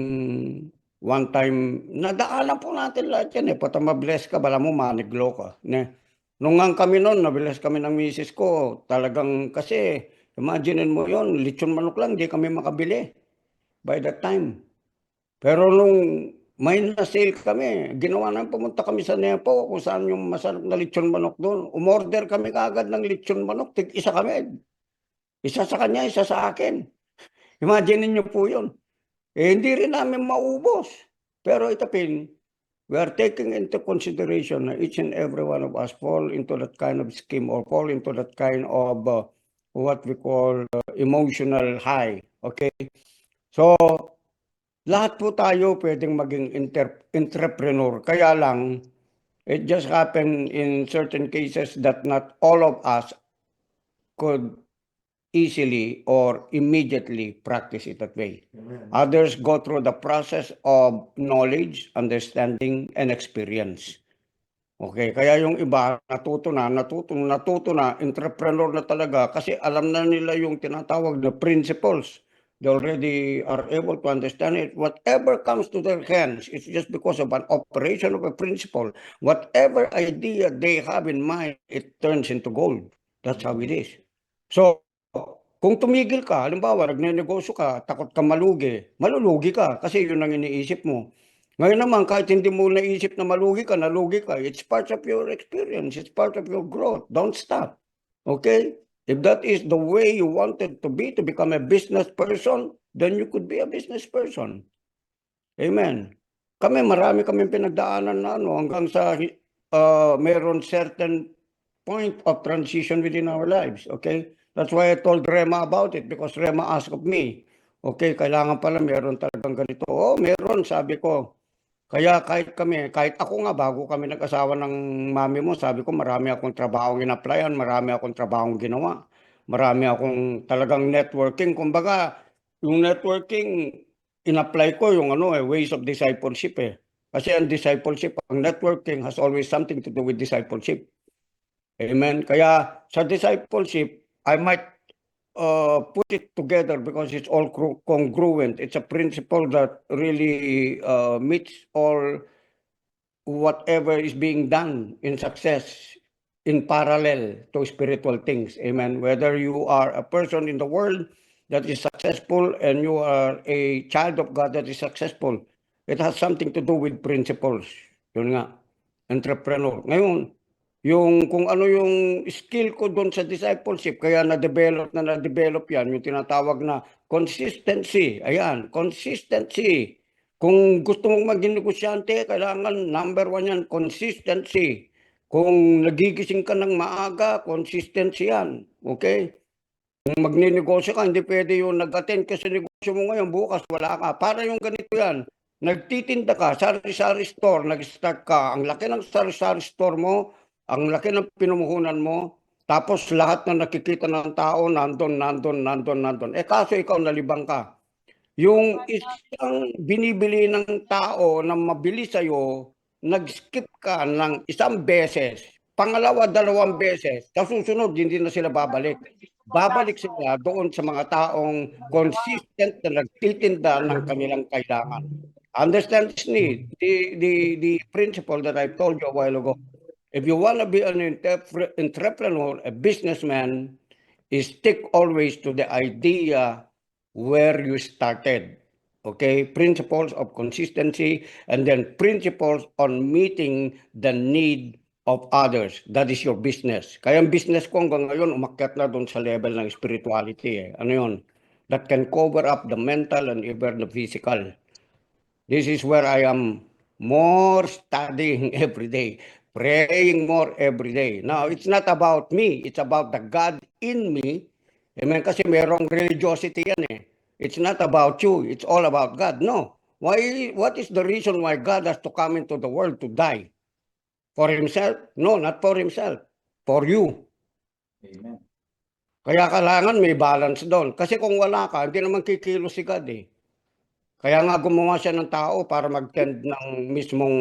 Speaker 2: one time, nadaanan po natin lahat yan eh. Pata mabless ka, bala mo maniglo ka. Nung nga kami noon, nabless kami ng misis ko. Talagang kasi, imagine mo yon, lechon manok lang, di kami makabili by that time. Pero nung may na-sale kami, ginawa namin, pumunta kami sa Nepo, kung saan yung masarap na lechon manok doon. Umorder kami kaagad ng lechon manok, isa kami. Isa sa kanya, isa sa akin. Imagine niyo po yun. Eh, hindi rin namin maubos. Pero ito pin, we are taking into consideration na each and every one of us fall into that kind of scheme or fall into that kind of what we call emotional high. Okay? So, lahat po tayo pwedeng maging entrepreneur. Kaya lang, it just happened in certain cases that not all of us could easily or immediately practice it that way. Others go through the process of knowledge, understanding, and experience. Okay, kaya yung iba natuto na, entrepreneur na talaga kasi alam na nila yung tinatawag na principles. They already are able to understand it. Whatever comes to their hands, it's just because of an operation of a principle. Whatever idea they have in mind, it turns into gold. That's how it is. So, kung tumigil ka, halimbawa, nagnenegosyo ka, takot ka malulugi ka kasi yun ang iniisip mo. Ngayon naman, kahit hindi mo naisip na nalugi ka, it's part of your experience, it's part of your growth. Don't stop. Okay? If that is the way you wanted to be, to become a business person, then you could be a business person. Amen. Marami kami pinagdaanan na hanggang sa meron certain point of transition within our lives. Okay? That's why I told Rema about it because Rema asked of me, okay, kailangan pala meron talagang ganito. Oh, meron, sabi ko. Kaya kahit ako nga, bago kami nag-asawa ng mami mo, sabi ko marami akong trabaho in-applyan, marami akong trabaho ginawa. Marami akong talagang networking. Kumbaga, yung networking, in-apply ko yung ways of discipleship eh. Kasi ang discipleship, ang networking has always something to do with discipleship. Amen. Kaya sa discipleship, I might put it together because it's all congruent. It's a principle that really meets all whatever is being done in success in parallel to spiritual things. Amen. Whether you are a person in the world that is successful and you are a child of God that is successful, it has something to do with principles. Yun nga, entrepreneur. Ngayon, yung kung ano yung skill ko doon sa discipleship, kaya na-develop yan, yung tinatawag na consistency. Ayan, consistency. Kung gusto mong maging negosyante, kailangan number 1 yan, consistency. Kung nagigising ka ng maaga, consistency yan. Okay? Kung magninegosyo ka, hindi pwede yung nag-attend ka sa negosyo mo ngayon, bukas wala ka. Para yung ganito yan, nagtitinda ka, sari-sari store, nag-start ka, ang laki ng sari-sari store mo, ang laki ng pinumuhunan mo, tapos lahat na nakikita ng tao, nandun. Eh kaso ikaw nalibang ka. Yung isang binibili ng tao na mabili sa'yo, nag-skip ka ng isang beses, pangalawa, 2 beses, sa susunod, hindi na sila babalik. Babalik sila doon sa mga taong consistent na nagtitinda ng kanilang kailangan. Understand this need, the principle that I told you a while ago. If you want to be an entrepreneur, a businessman, stick always to the idea where you started. Okay, principles of consistency and then principles on meeting the need of others. That is your business. Kaya ang business ko hanggang ngayon umakyat na doon sa level ng spirituality. Ano yun? That can cover up the mental and even the physical. This is where I am more studying every day, praying more every day. Now, it's not about me. It's about the God in me. Amen. Kasi merong religiosity yan eh. It's not about you. It's all about God. No. Why? What is the reason why God has to come into the world to die? For himself? No, not for himself. For you.
Speaker 5: Amen.
Speaker 2: Kaya kailangan may balance doon. Kasi kung wala ka, hindi naman kikilos si God eh. Kaya nga gumawa siya ng tao para mag-tend ng mismong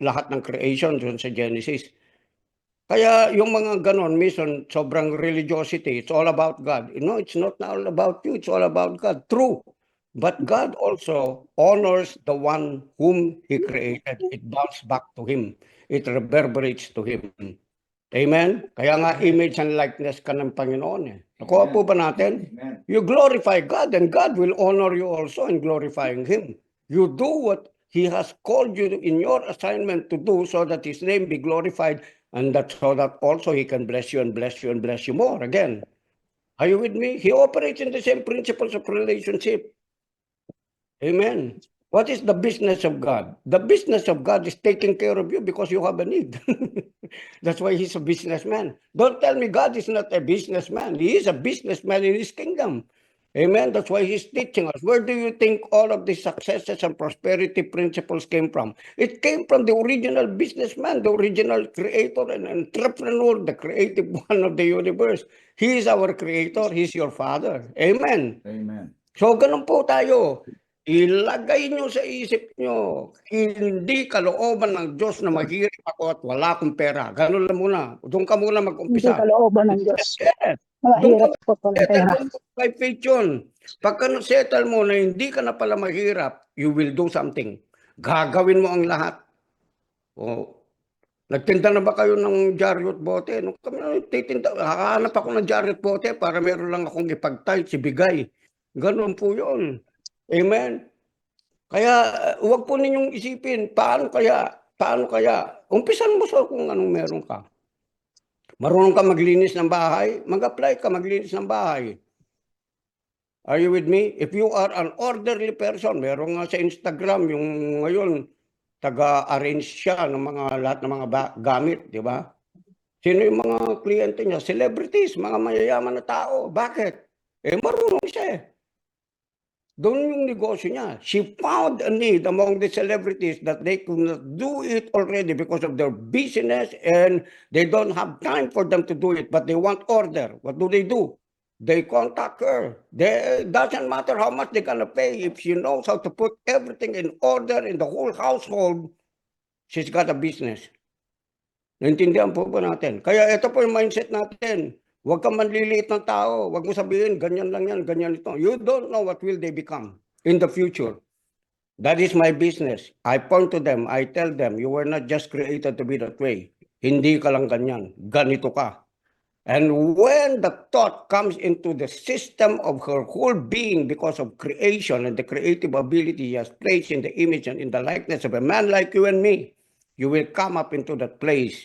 Speaker 2: lahat ng creation doon sa Genesis. Kaya yung mga ganon, mission, sobrang religiosity, it's all about God. No, it's not all about you, it's all about God. True. But God also honors the one whom He created. It bounces back to Him. It reverberates to Him. Amen? Kaya nga image and likeness ka ng Panginoon eh. Nakuha po ba natin?
Speaker 5: Amen.
Speaker 2: You glorify God and God will honor you also in glorifying Him. You do what He has called you in your assignment to do so that His name be glorified and that so that also He can bless you and bless you and bless you more again. Are you with me? He operates in the same principles of relationship. Amen. What is the business of God? The business of God is taking care of you because you have a need. That's why He's a businessman. Don't tell me God is not a businessman. He is a businessman in His kingdom. Amen. That's why He's teaching us. Where do you think all of the successes and prosperity principles came from? It came from the original businessman, the original creator and entrepreneur, the creative one of the universe. He is our creator. He's your father. Amen.
Speaker 5: Amen.
Speaker 2: So, ganun po tayo. Ilagay nyo sa isip nyo, hindi kalooban ng Diyos na maghirap ako at wala akong pera. Ganun lang muna. Doon ka muna
Speaker 7: Hindi
Speaker 2: mag-umpisa.
Speaker 7: kalooban ng Diyos.
Speaker 2: Yes.
Speaker 7: Mahirap po pala
Speaker 2: Settle
Speaker 7: pera.
Speaker 2: mo by faith yun. Pagka settle mo na hindi ka na pala mahirap, you will do something. Gagawin mo ang lahat. O, nagtinda na ba kayo ng Jariot bote? Nung kami titinda, hahanap ako ng Jariot bote para meron lang akong ipag-tight, sibigay. Ganun po yun. Amen. Kaya huwag po ninyong isipin, paano kaya? Umpisan mo sa kung anong meron ka. Marunong ka maglinis ng bahay, mag-apply ka maglinis ng bahay. Are you with me? If you are an orderly person, meron nga sa Instagram yung ngayon, taga-arrange siya ng mga lahat ng mga gamit, di ba? Sino yung mga kliyente niya? Celebrities, mga mayayaman na tao. Bakit? Marunong siya eh. Doon yung negosyo niya. She found a need among the celebrities that they could not do it already because of their busyness and they don't have time for them to do it, but they want order. What do? They contact her. It doesn't matter how much they're gonna pay. If she knows how to put everything in order in the whole household, she's got a business. Naintindihan po ba natin? Kaya ito po yung mindset natin. Huwag kang manliliit ng tao. Huwag mo sabihin, ganyan lang yan, ganyan ito. You don't know what will they become in the future. That is my business. I point to them, I tell them, you were not just created to be that way. Hindi ka lang ganyan. Ganito ka. And when the thought comes into the system of her whole being because of creation and the creative ability he has placed in the image and in the likeness of a man like you and me, you will come up into that place,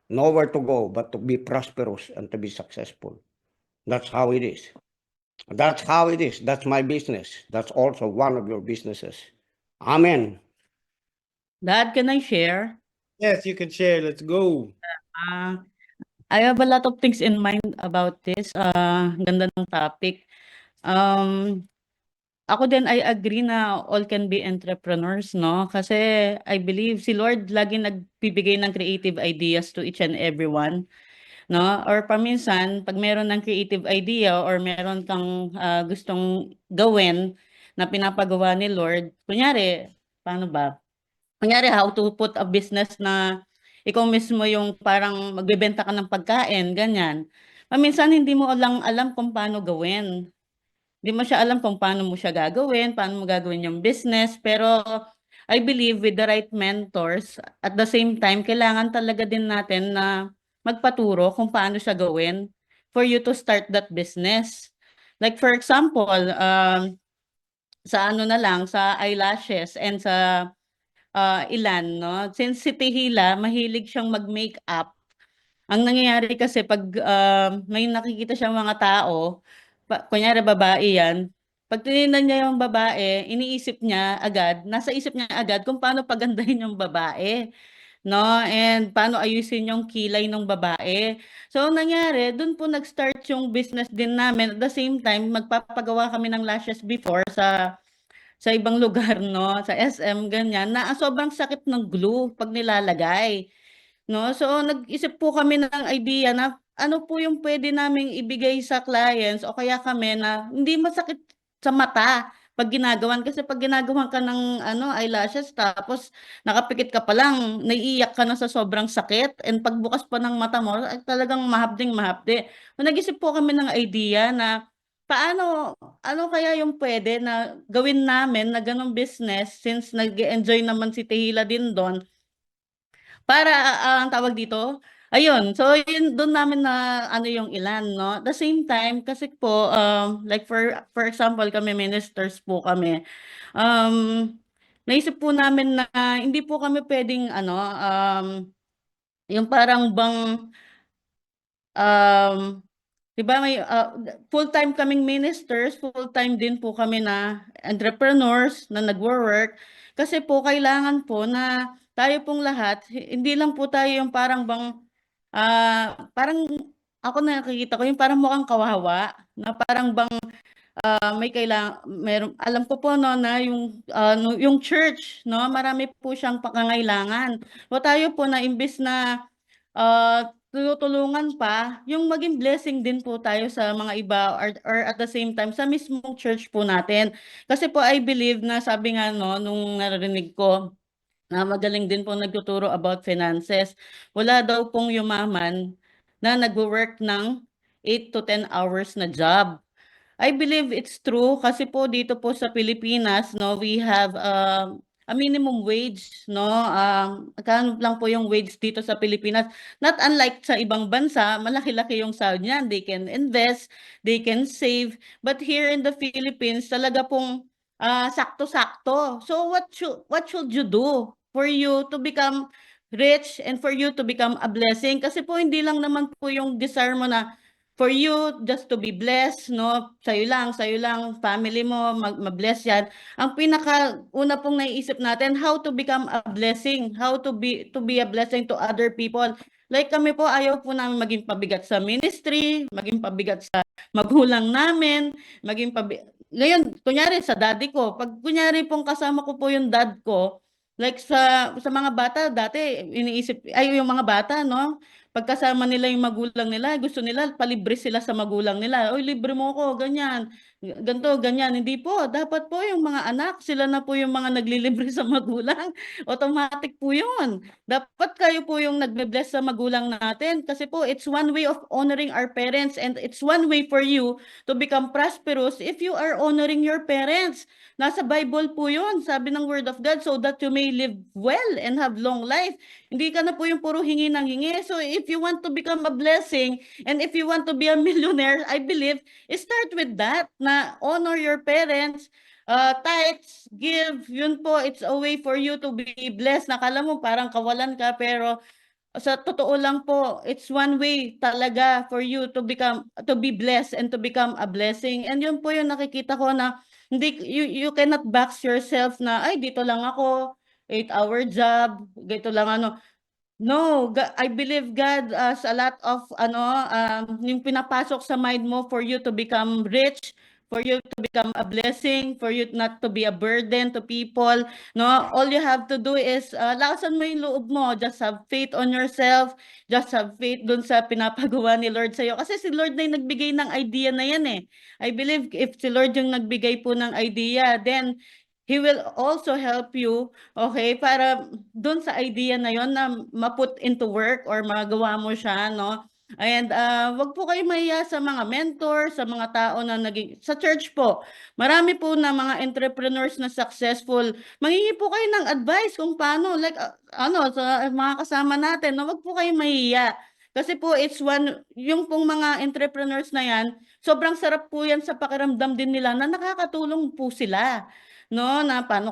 Speaker 2: nowhere to go but to be prosperous and to be successful. That's how it is. That's how it is. That's my business. That's also one of your businesses. Amen.
Speaker 8: Dad, can I share?
Speaker 1: Yes, you can share. Let's go.
Speaker 8: I have a lot of things in mind about this. Ganda ng topic. Ako din, I agree na all can be entrepreneurs, no? Kasi I believe si Lord lagi nagbibigay ng creative ideas to each and everyone, no? Or paminsan, pag meron ng creative idea or meron kang gustong gawin na pinapagawa ni Lord, kunyari, paano ba? Kunyari, how to put a business na ikaw mismo yung parang magbebenta ka ng pagkain, ganyan. Paminsan, hindi mo lang alam kung paano gawin. Hindi mo siya alam kung paano mo siya gagawin, paano mo gagawin yung business. Pero I believe with the right mentors, at the same time, kailangan talaga din natin na magpaturo kung paano siya gawin for you to start that business. Like for example, sa ano na lang, sa eyelashes and sa ilan, no? Since si Tehila, mahilig siyang mag-makeup. Ang nangyayari kasi pag may nakikita siyang mga tao, kunyari babae yan, pag tinignan niya yung babae, iniisip niya agad, nasa isip niya agad kung paano pagandahin yung babae, no? And paano ayusin yung kilay ng babae. So, ang nangyari, dun po nag-start yung business din namin. At the same time, magpapagawa kami ng lashes before sa ibang lugar, no? Sa SM, ganyan, na sobrang sakit ng glue pag nilalagay. No? So nag-isip po kami ng idea na ano po yung pwede naming ibigay sa clients o kaya kami na hindi masakit sa mata pag ginagawan. Kasi pag ginagawan ka ng eyelashes tapos nakapikit ka pa lang, naiiyak ka na sa sobrang sakit and pagbukas pa ng mata mo, ay, talagang mahapding-mahapdi. So, nag-isip po kami ng idea na ano kaya yung pwede na gawin namin na ganong business since nag-enjoy naman si Tehila din doon. Para, ang tawag dito, ayun, so yun dun namin na ano yung ilan, no? At the same time, kasi po, like for example, kami ministers po kami, naisip po namin na hindi po kami pwedeng yung parang bang, um, 'di ba may full-time kaming ministers, full-time din po kami na entrepreneurs na nagwo-work. Kasi po kailangan po na tayo pong lahat, hindi lang po tayo yung parang bang parang ako nakikita ko yung parang mukhang kawawa na parang bang may meron alam ko po no na yung church no marami po siyang pangangailangan. O tayo po na imbes na tutulungan pa, yung maging blessing din po tayo sa mga iba or at the same time sa mismong church po natin. Kasi po I believe na sabi nga no nung narinig ko na magaling din po nagtuturo about finances. Wala daw pong yumaman na nagwo-work ng 8 to 10 hours na job. I believe it's true kasi po dito po sa Pilipinas, no, we have a minimum wage, no? Magkano lang po yung wage dito sa Pilipinas. Not unlike sa ibang bansa, malaki-laki yung sahod niyan. They can invest, they can save. But here in the Philippines, talaga pong sakto-sakto. So what should you do for you to become rich and for you to become a blessing? Kasi po hindi lang naman po yung desire mo na for you just to be blessed, no? Sa'yo lang, family mo, ma-bless yan. Ang pinaka-una pong naiisip natin, how to become a blessing, how to be a blessing to other people. Like kami po, ayaw po namin maging pabigat sa ministry, maging pabigat sa magulang namin, maging pabigat. Ngayon, kunyari sa daddy ko, pag kunyari pong kasama ko po yung dad ko, like sa mga bata, dati iniisip, ay yung mga bata, no? Pagkasama nila yung magulang nila, gusto nila palibre sila sa magulang nila. Oy, libre mo ko, ganyan. ganito, ganyan. Hindi po. Dapat po yung mga anak, sila na po yung mga naglilibre sa magulang. Automatic po yun. Dapat kayo po yung nagbe-bless sa magulang natin. Kasi po, it's one way of honoring our parents and it's one way for you to become prosperous if you are honoring your parents. Nasa Bible po yun, sabi ng Word of God, so that you may live well and have long life. Hindi ka na po yung puro hingi ng hingi. So if you want to become a blessing and if you want to be a millionaire, I believe, start with that, na honor your parents, tithes, give, yun po, it's a way for you to be blessed. Nakala mo parang kawalan ka, pero sa totoo lang po, it's one way talaga for you to be blessed and to become a blessing. And yun po yung nakikita ko na you cannot box yourself na, ay, dito lang ako, 8-hour job, dito lang ano. No, I believe God has a lot of yung pinapasok sa mind mo for you to become rich, for you to become a blessing, for you not to be a burden to people. No, all you have to do is lakasan mo yung loob mo. Just have faith on yourself. Just have faith dun sa pinapagawa ni Lord sa'yo. Kasi si Lord na yung nagbigay ng idea na yan eh. I believe if si Lord yung nagbigay po ng idea, then He will also help you, okay, para doon sa idea na yon na ma-put into work or magawa mo siya, no? And wag po kayo mahiya sa mga mentor, sa mga tao na naging sa church po. Marami po na mga entrepreneurs na successful. Manghingi po kayo ng advice kung paano, like sa mga kasama natin, no? Wag po kayo mahiya. Kasi po yung pong mga entrepreneurs na yan, sobrang sarap po yan sa pakiramdam din nila na nakakatulong po sila. No, na paano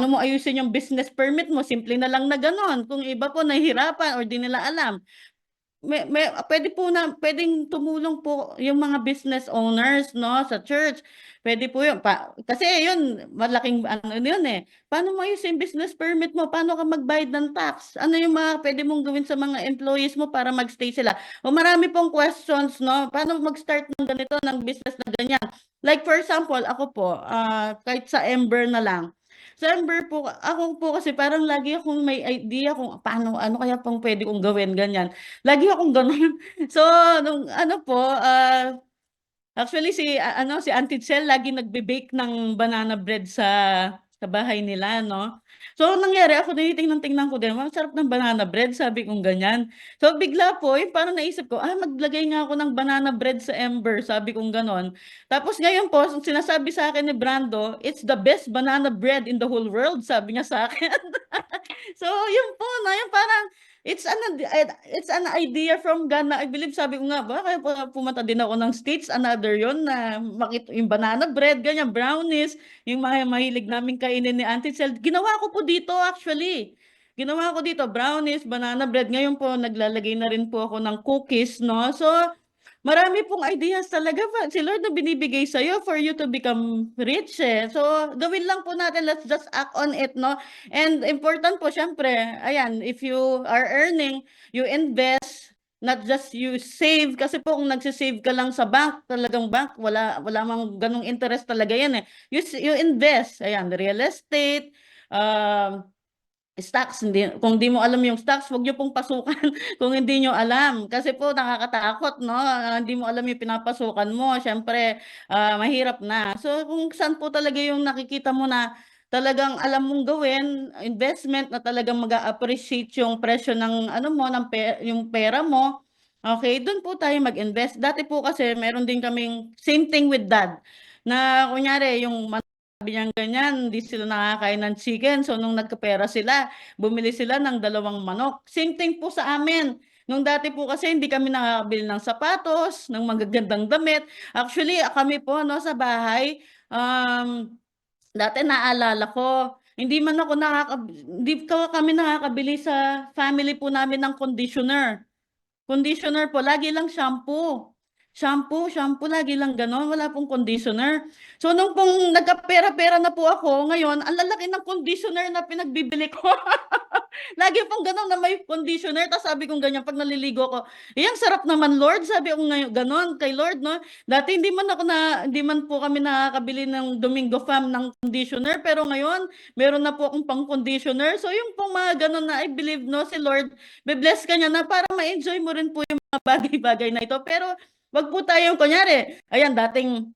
Speaker 8: mo ayusin yung business permit mo, simple na lang na gano'n. Kung iba po nahihirapan or di nila alam, pwedeng tumulong po yung mga business owners, no, sa church. Pwede po yun. Kasi yun, malaking yun eh. Paano mo ayusin yung business permit mo? Paano ka magbayad ng tax? Ano yung mga pwede mong gawin sa mga employees mo para magstay sila? O marami pong questions, no? Paano mag-start ng ganito, ng business na ganyan? Like for example, ako po, kahit sa Ember na lang. Sa Ember po, ako po kasi parang lagi akong may idea kung ano kaya pang pwede kong gawin, ganyan. Lagi akong ganun. So, nung actually si Auntie Chel lagi nagbe-bake ng banana bread sa bahay nila, no? So, nangyari, ako tinitingnan ko din, sarap ng banana bread, sabi kong ganyan. So, bigla po, yung parang naisip ko, maglagay nga ako ng banana bread sa Ember, sabi kong ganon. Tapos ngayon po, sinasabi sa akin ni Brando, it's the best banana bread in the whole world, sabi niya sa akin. So, yun po, na yung parang, it's an idea from God na I believe, sabi ko nga ba, kaya pumunta din ako ng States, another yon na makita yung banana bread, ganyan, brownies, yung mahilig namin kainin ni Auntie Chel. Ginawa ko po dito actually. Ginawa ko dito, brownies, banana bread. Ngayon po, naglalagay na rin po ako ng cookies, no? So, marami pong ideas talaga si Lord na binibigay sa'yo for you to become rich eh. So, gawin lang po natin, let's just act on it, no? And important po, syempre, ayan, if you are earning, you invest, not just you save. Kasi po kung nagsisave ka lang sa bank, talagang bank, wala mang ganong interest talaga yan eh. You invest, ayan, real estate, stocks, kung di mo alam yung stocks, wag niyo pong pasukan kung hindi niyo alam. Kasi po nakakatakot, no? Hindi mo alam yung pinapasukan mo. Syempre, mahirap na. So, kung saan po talaga yung nakikita mo na talagang alam mong gawin, investment na talagang mag-appreciate yung presyo ng yung pera mo. Okay, doon po tayo mag-invest. Dati po kasi meron din kaming same thing with dad. Na kunyari yung sabi niya ganyan, hindi sila nakakain ng chicken. So, nung nagkapera sila, bumili sila ng 2 manok. Same thing po sa amin. Nung dati po kasi hindi kami nakakabili ng sapatos, ng magagandang damit. Actually, kami po sa bahay, dati naalala ko, hindi kami nakakabili sa family po namin ng conditioner. Conditioner po, lagi lang shampoo. Shampoo, lagi lang ganon, wala pong conditioner. So, nung pong nagkapera-pera na po ako, ngayon, ang lalaki ng conditioner na pinagbibili ko. Lagi pong ganon na may conditioner, tapos sabi kong ganyan, pag naliligo ko, ang sarap naman, Lord, sabi ko ngayon, ganon, kay Lord, no? Dati hindi man po kami nakakabili ng Domingo Fam ng conditioner, pero ngayon, meron na po akong pang conditioner. So, yung pong mga ganon na I believe, no, si Lord, be-bless ka niya na para ma-enjoy mo rin po yung mga bagay-bagay na ito. Pero, wag po tayong, kunyari, ayan, dating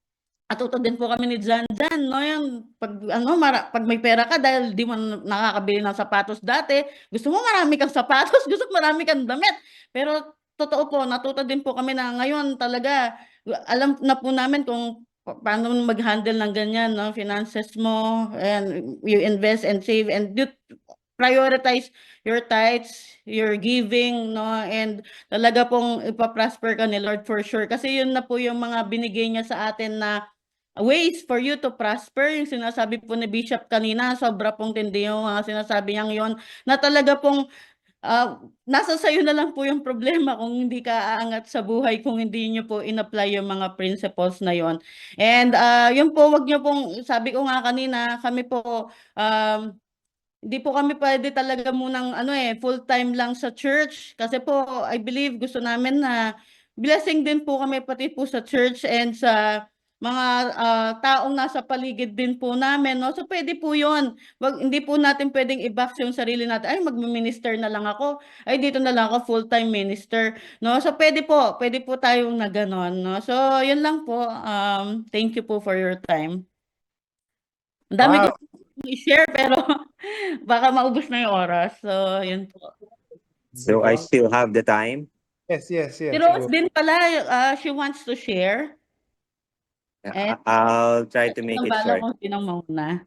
Speaker 8: Atuto din po kami ni Jan Jan, no, yung pag may pera ka dahil di mo nakakabili ng sapatos dati, gusto mo marami kang sapatos, gusto mo marami kang damit. Pero totoo po, natuto din po kami na ngayon talaga, alam na po namin kung paano mag-handle ng ganyan, no, finances mo, and you invest and save and you prioritize your tithes, your giving, no, and talaga pong ipa-prosper ka ni Lord for sure. Kasi yun na po yung mga binigay niya sa atin na ways for you to prosper. Yung sinasabi po ni Bishop kanina, sobra pong tindi yung mga sinasabi niyang yon, na talaga pong nasa sayo na lang po yung problema kung hindi ka aangat sa buhay, kung hindi niyo po in-apply yung mga principles na yon. And yun po, wag niyo pong, sabi ko nga kanina, kami po, hindi po kami pwede talaga munang full-time lang sa church. Kasi po, I believe, gusto namin na blessing din po kami pati po sa church and sa mga taong nasa paligid din po namin, no? So pwede po 'yon. Hindi po natin pwedeng i-box yung sarili natin. Ay, magmi-minister na lang ako. Ay, dito na lang ako full-time minister, no? So pwede po tayong na ganon, no? So 'yun lang po. Thank you po for your time. Ang dami ko i-share pero baka maubos na yung oras. So, yun po.
Speaker 9: So I still have the time.
Speaker 1: Yes, yes, yes.
Speaker 8: Si Rose din pala, she wants to share. Eh,
Speaker 9: I'll try to make
Speaker 8: ang
Speaker 9: it
Speaker 8: bala
Speaker 9: short.
Speaker 8: kung sinong mauna.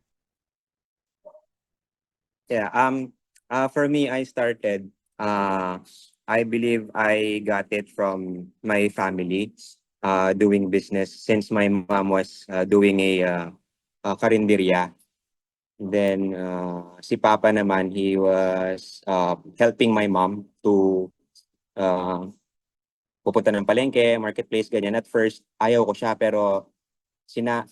Speaker 9: Yeah. For me, I started. I believe I got it from my family. Doing business since my mom was doing a karinderya. Then si Papa naman, he was helping my mom to pupunta ng palengke, marketplace, ganyan. At first, ayaw ko siya, pero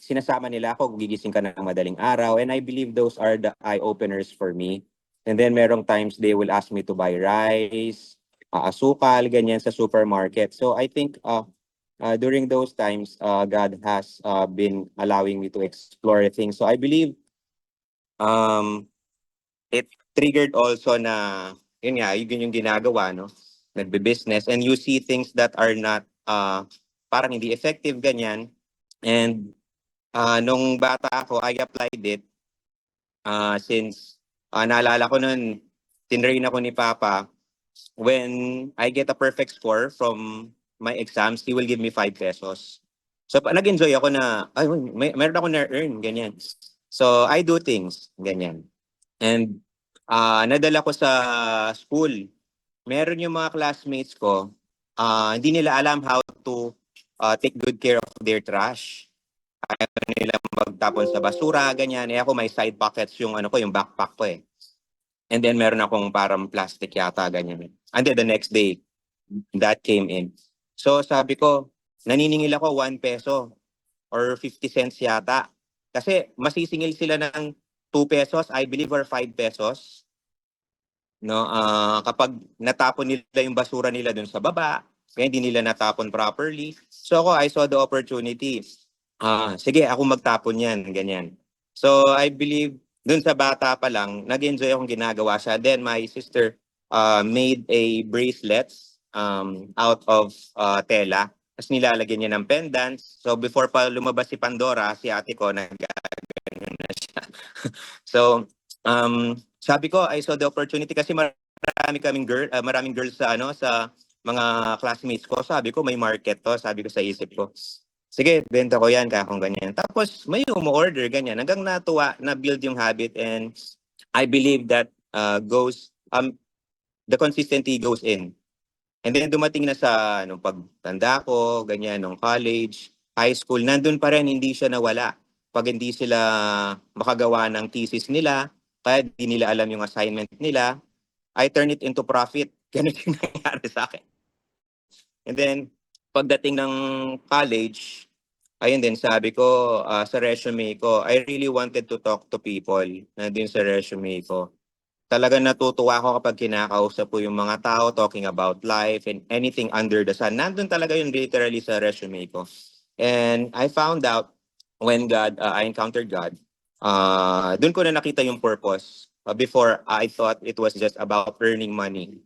Speaker 9: sinasama nila ako, gigising ka ng madaling araw. And I believe those are the eye-openers for me. And then merong times they will ask me to buy rice, asukal, ganyan sa supermarket. So I think during those times, God has been allowing me to explore things. So I believe it triggered also na, yun nga, yun yung ginagawa, no? Nagbe-business and you see things that are not, parang hindi effective, ganyan. And nung bata ako, I applied it since naalala ko nun, tinrain ako ni Papa, when I get a perfect score from my exams, he will give me 5 pesos. So nag-enjoy ako na, ay, meron ako na-earn, ganyan. So I do things, ganyan. And nadala ko sa school. Meron yung mga classmates ko, hindi nila alam how to take good care of their trash. Ayaw nila magtapon sa basura, ganyan. Ako may side pockets yung yung backpack ko eh. And then meron akong parang plastic yata, ganyan. And then the next day, that came in. So sabi ko, naniningil ako 1 peso or 50 cents yata. Kasi masisingil sila ng 2 pesos, I believe, or 5 pesos. No, kapag natapon nila yung basura nila dun sa baba, kaya hindi nila natapon properly. So ako, I saw the opportunity. Sige, ako magtapon yan, ganyan. So I believe, dun sa bata pa lang, nag-enjoy akong ginagawa siya. Then my sister made a bracelets out of tela. Tapos nilalagyan niya ng pendants. So before pa lumabas si Pandora, si ate ko, nag-ganyan na siya. So, sabi ko, I saw the opportunity kasi maraming girls sa sa mga classmates ko. Sabi ko, may market to. Sabi ko sa isip ko, sige, benta ko yan kaya kung ganyan. Tapos may umu-order ganyan. Hanggang natuwa, na-build yung habit, and I believe that the consistency goes in. And then dumating na sa nung pagtanda ko, ganyan, nung college, high school, nandun pa rin, hindi siya nawala. Pag hindi sila makagawa ng thesis nila, kaya di nila alam yung assignment nila, I turn it into profit. Ganun yung nangyari sa akin. And then, pagdating ng college, ayun din, sabi ko sa resume ko, I really wanted to talk to people. Nandun sa resume ko. Talagang natutuwa ako kapag kinakausap ko yung mga tao talking about life and anything under the sun. Nandun talaga yun literally sa resume ko. And I found out when I encountered God, dun ko na nakita yung purpose. Before, I thought it was just about earning money.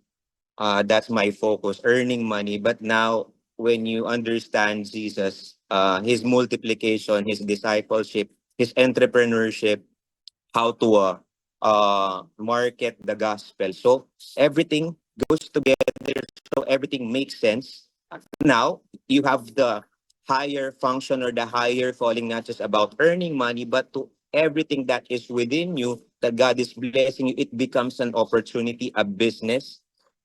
Speaker 9: That's my focus, earning money. But now, when you understand Jesus, his multiplication, his discipleship, his entrepreneurship, how to market the gospel. So everything goes together, so everything makes sense. Now you have the higher function or the higher calling, not just about earning money, but to everything that is within you, that God is blessing you, it becomes an opportunity, a business.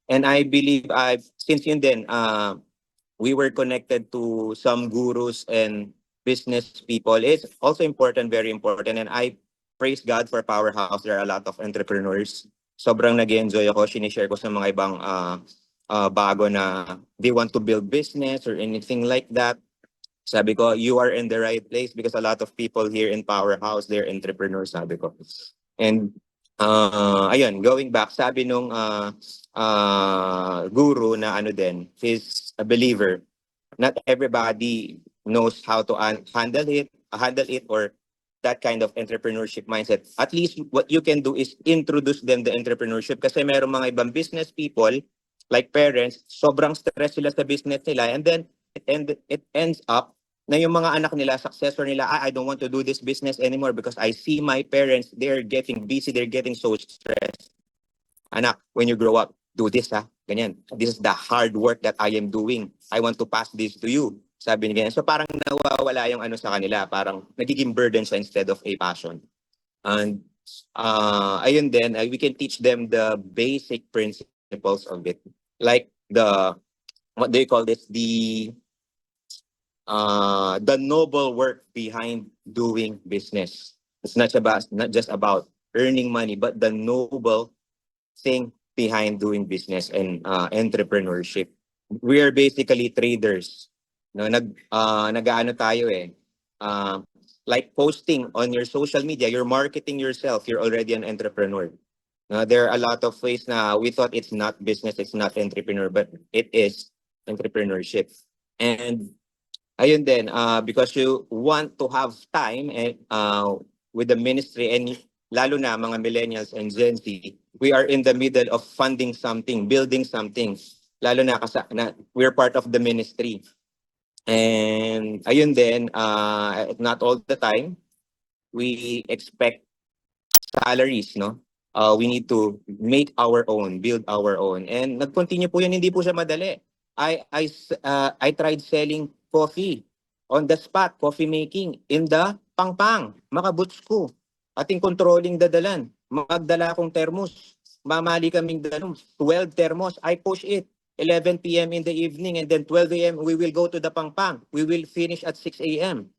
Speaker 9: And I believe since yun din, we were connected to some gurus and business people. It's also important, very important. And I praise God for Powerhouse. There are a lot of entrepreneurs. Sobrang nag-enjoy ako. Sinishare ko sa mga ibang bago na they want to build business or anything like that. Sabi ko, you are in the right place because a lot of people here in Powerhouse, they're entrepreneurs, sabi ko. And ayun, going back, sabi nung guru na ano din, he's a believer. Not everybody knows how to handle it or that kind of entrepreneurship mindset. At least what you can do is introduce them the entrepreneurship kasi meron mga ibang business people like parents, sobrang stress sila sa business nila and then it ends up na yung mga anak nila, successor nila, I don't want to do this business anymore because I see my parents, they're getting busy, they're getting so stressed. Anak, when you grow up, do this ha, ganyan. This is the hard work that I am doing. I want to pass this to you. Sabi niya ganyan. So parang nawawala yung ano sa kanila, parang nagiging burden siya instead of a passion. And ayun din, we can teach them the basic principles of it. Like what do you call this? The noble work behind doing business. It's not just about earning money, but the noble thing behind doing business and entrepreneurship. We are basically traders. No, nag-aano tayo eh. Like posting on your social media, you're marketing yourself, you're already an entrepreneur. There are a lot of ways na we thought it's not business, it's not entrepreneur, but it is entrepreneurship. And ayun din, because you want to have time with the ministry and lalo na mga millennials and Gen Z, we are in the middle of funding something, building something. Lalo na kasi we're part of the ministry. And ayun din, not all the time, we expect salaries, no? We need to make our own, build our own. And nag-continue po yun, hindi po siya madali. I tried selling coffee on the spot, coffee making in the Pangpang, Makabuts ko. Ating controlling dadalan. Magdala akong thermos. Mamali kaming dalam. 12 thermos. I push it. 11 p.m. in the evening and then 12 a.m. we will go to the Pangpang. We will finish at 6 a.m.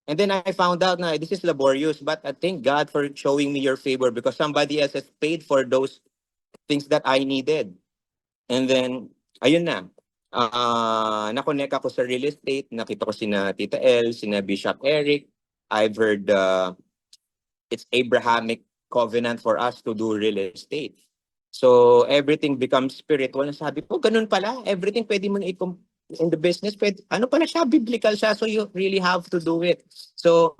Speaker 9: And then I found out na this is laborious, but I thank God for showing me your favor because somebody else has paid for those things that I needed. And then, ayun na. Na-connect ako sa real estate. Nakita ko sina Tita El, sina Bishop Eric. I've heard it's Abrahamic covenant for us to do real estate. So everything becomes spiritual. Sabi ko, ganun pala. Everything pwede mo na in the business. Pwede, ano pala siya? Biblical siya. So you really have to do it. So,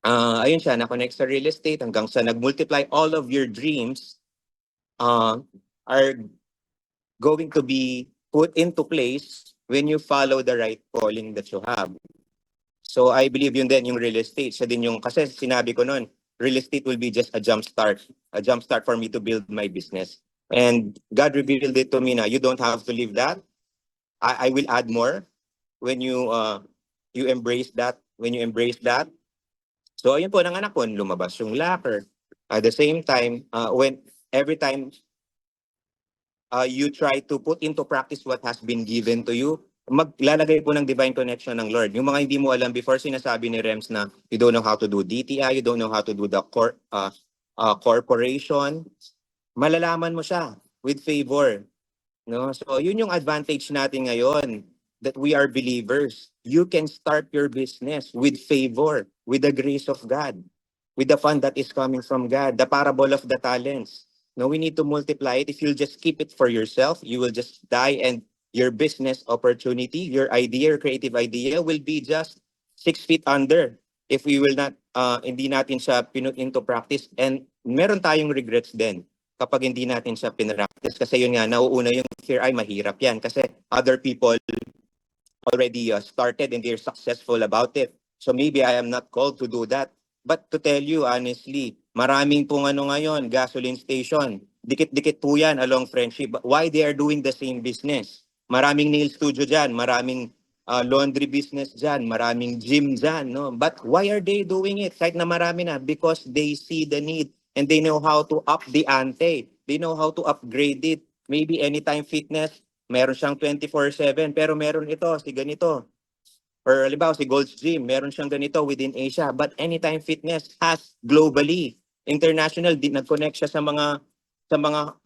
Speaker 9: ayun siya. Na-connect sa real estate hanggang sa nag-multiply all of your dreams are going to be put into place when you follow the right calling that you have. So I believe yun din yung real estate. Siya din yung, kasi sinabi ko noon, real estate will be just a jump start for me to build my business. And God revealed it to me na you don't have to leave that. I will add more when you embrace that. When you embrace that. So ayun po, nanganak ko, lumabas yung locker. At the same time, when every time you try to put into practice what has been given to you, maglalagay po ng divine connection ng Lord. Yung mga hindi mo alam before, sinasabi ni Rems na you don't know how to do DTI, you don't know how to do the corporation, malalaman mo siya with favor. No? So yun yung advantage natin ngayon, that we are believers. You can start your business with favor, with the grace of God, with the fund that is coming from God, the parable of the talents. No, we need to multiply it. If you'll just keep it for yourself, you will just die, and your business opportunity, your idea, your creative idea will be just 6 feet under if we will not, hindi natin siya pinut into practice. And meron tayong regrets din kapag hindi natin siya pinractice. Kasi yun nga, nauuna yung fear, ay mahirap yan. Kasi other people already started and they're successful about it. So maybe I am not called to do that. But to tell you honestly, maraming pong ngayon, gasoline station. Dikit-dikit po yan along Friendship. Why they are doing the same business? Maraming nail studio dyan, maraming laundry business dyan, maraming gym dyan. No? But why are they doing it? Kahit na marami na, because they see the need and they know how to up the ante. They know how to upgrade it. Maybe Anytime Fitness, meron siyang 24/7, pero meron ito, si ganito. Or halimbawa, si Gold's Gym, meron siyang ganito within Asia. But Anytime Fitness has globally, international, nag-connect siya sa mga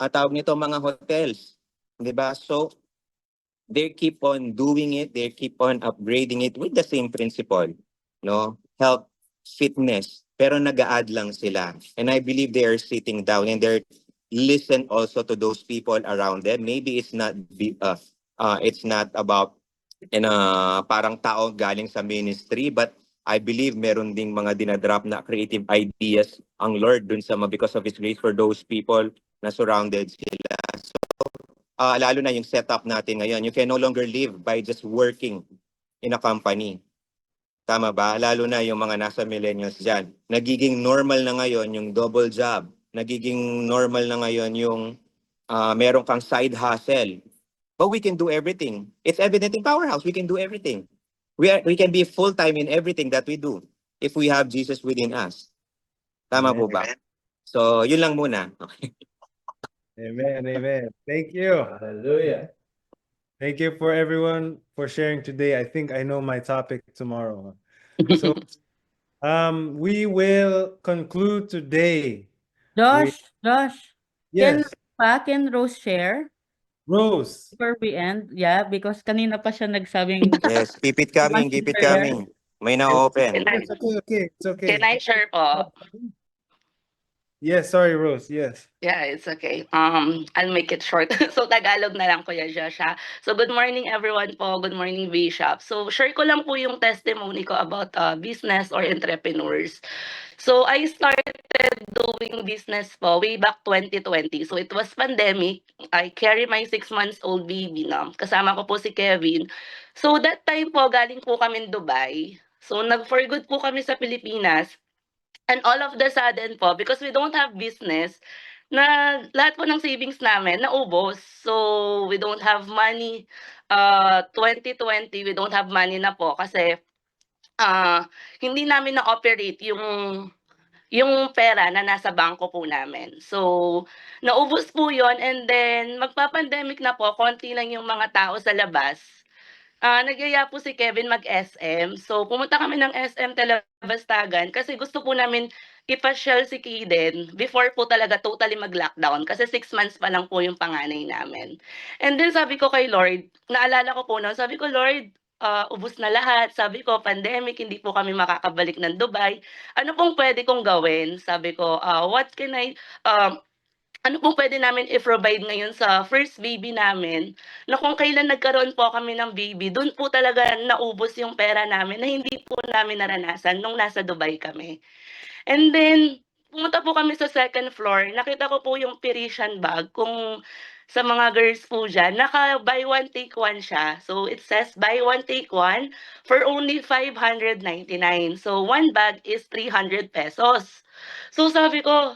Speaker 9: tawag nito, mga hotels. 'Di ba? So, they keep on doing it, they keep on upgrading it with the same principle, no? Health, fitness, pero nag-a-add lang sila. And I believe they are sitting down and they're listen also to those people around them. Maybe it's not about parang tao galing sa ministry, but I believe meron ding mga dinadrop na creative ideas ang Lord dun sa because of His grace for those people na surrounded sila. So, lalo na yung setup natin ngayon. You can no longer live by just working in a company. Tama ba? Lalo na yung mga nasa millennials dyan. Nagiging normal na ngayon yung double job. Nagiging normal na ngayon yung meron kang side hustle. But we can do everything. It's evident in Powerhouse. We can do everything. We can be full-time in everything that we do if we have Jesus within us. Tama po ba? So, yun lang muna.
Speaker 1: Amen, amen. Thank you.
Speaker 5: Hallelujah.
Speaker 1: Thank you for everyone for sharing today. I think I know my topic tomorrow. So, we will conclude today.
Speaker 8: Josh,
Speaker 1: Yes,
Speaker 8: can Rose share
Speaker 1: Rose.
Speaker 8: before we end? Yeah, because kanina pa siya nagsabing
Speaker 9: Yes, keep it coming, keep it coming. May na-open.
Speaker 1: It's okay, it's okay.
Speaker 10: Can I share po?
Speaker 1: Yes, sorry, Rose. Yes.
Speaker 10: Yeah, it's okay. I'll make it short. So Tagalog na lang, Kuya Josh, ha? So good morning everyone po. Good morning, Bishop. So share ko lang po yung testimony ko about business or entrepreneurs. So I started doing business po way back 2020. So it was pandemic. I carry my 6 months old baby na. Kasama ko po si Kevin. So that time po, galing po kami Dubai. So nag-for good po kami sa Pilipinas. And all of the sudden po, because we don't have business, na lahat po ng savings namin naubos. So we don't have money. 2020, we don't have money na po kasi hindi namin na-operate yung pera na nasa bangko po namin. So, naubos po yon, and then magpa-pandemic na po, konti lang yung mga tao sa labas. Nagyaya po si Kevin mag-SM. So, pumunta kami ng SM Talabastagan kasi gusto po namin ipasyal si Kiden before po talaga totally mag-lockdown kasi 6 months pa lang po yung panganay namin. And then sabi ko kay Lord, naalala ko po noon, sabi ko, Lord, ubos na lahat. Sabi ko, pandemic, hindi po kami makakabalik ng Dubai. Ano pong pwede kong gawin? Sabi ko, ano pong pwede namin i-provide ngayon sa first baby namin, na kung kailan nagkaroon po kami ng baby, doon po talaga naubos yung pera namin na hindi po namin naranasan nung nasa Dubai kami. And then, pumunta po kami sa second floor, nakita ko po yung Parisian bag, kung sa mga girls po dyan, naka buy one take one siya. So it says buy one take one for only 599. So one bag is 300 pesos. So sabi ko,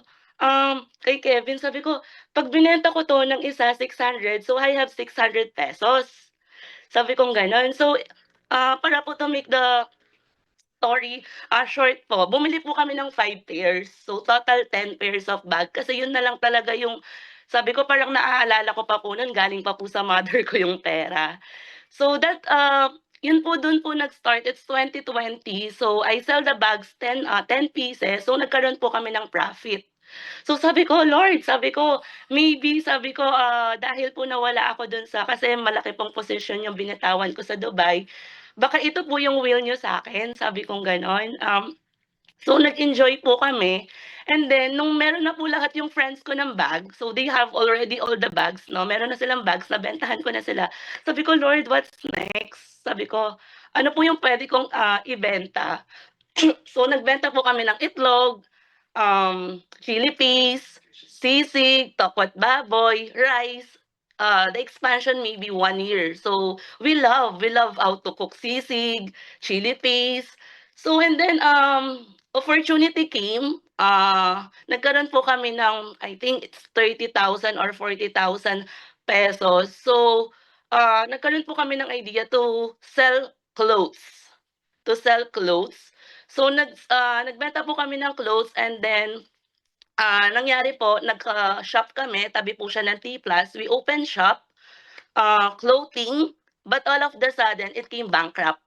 Speaker 10: kay Kevin, sabi ko, pag binenta ko to ng isa 600, so I have 600 pesos. Sabi kong ganon. So, para po to make the story short po, bumili po kami ng 5 pairs. So, total 10 pairs of bag. Kasi yun na lang talaga yung, sabi ko parang naaalala ko pa po nun, galing pa po sa mother ko yung pera. So, yun po, dun po nag-start. It's 2020. So, I sell the bags 10 pieces. So, nagkaroon po kami ng profit. So sabi ko, Lord, maybe, dahil po nawala ako dun kasi malaki pong position yung binitawan ko sa Dubai, baka ito po yung will nyo sa akin, sabi kong ganon. So nag-enjoy po kami. And then, nung meron na po lahat yung friends ko ng bag, so they have already all the bags, no? Meron na silang bags, nabentahan ko na sila. Sabi ko, Lord, what's next? Sabi ko, ano po yung pwede kong ibenta? So nagbenta po kami ng itlog, chili peas, sisig, tokwat baboy, rice, the expansion maybe 1 year. So we love how to cook sisig, chili paste. So and then opportunity came. Nagkaroon po kami ng, I think it's 30,000 or 40,000 pesos. So nagkaroon po kami ng idea to sell clothes. So nagbenta po kami ng clothes, and then nangyari po, nagka-shop kami, tabi po siya ng T-Plus. We opened shop, clothing, but all of the sudden, it came bankrupt.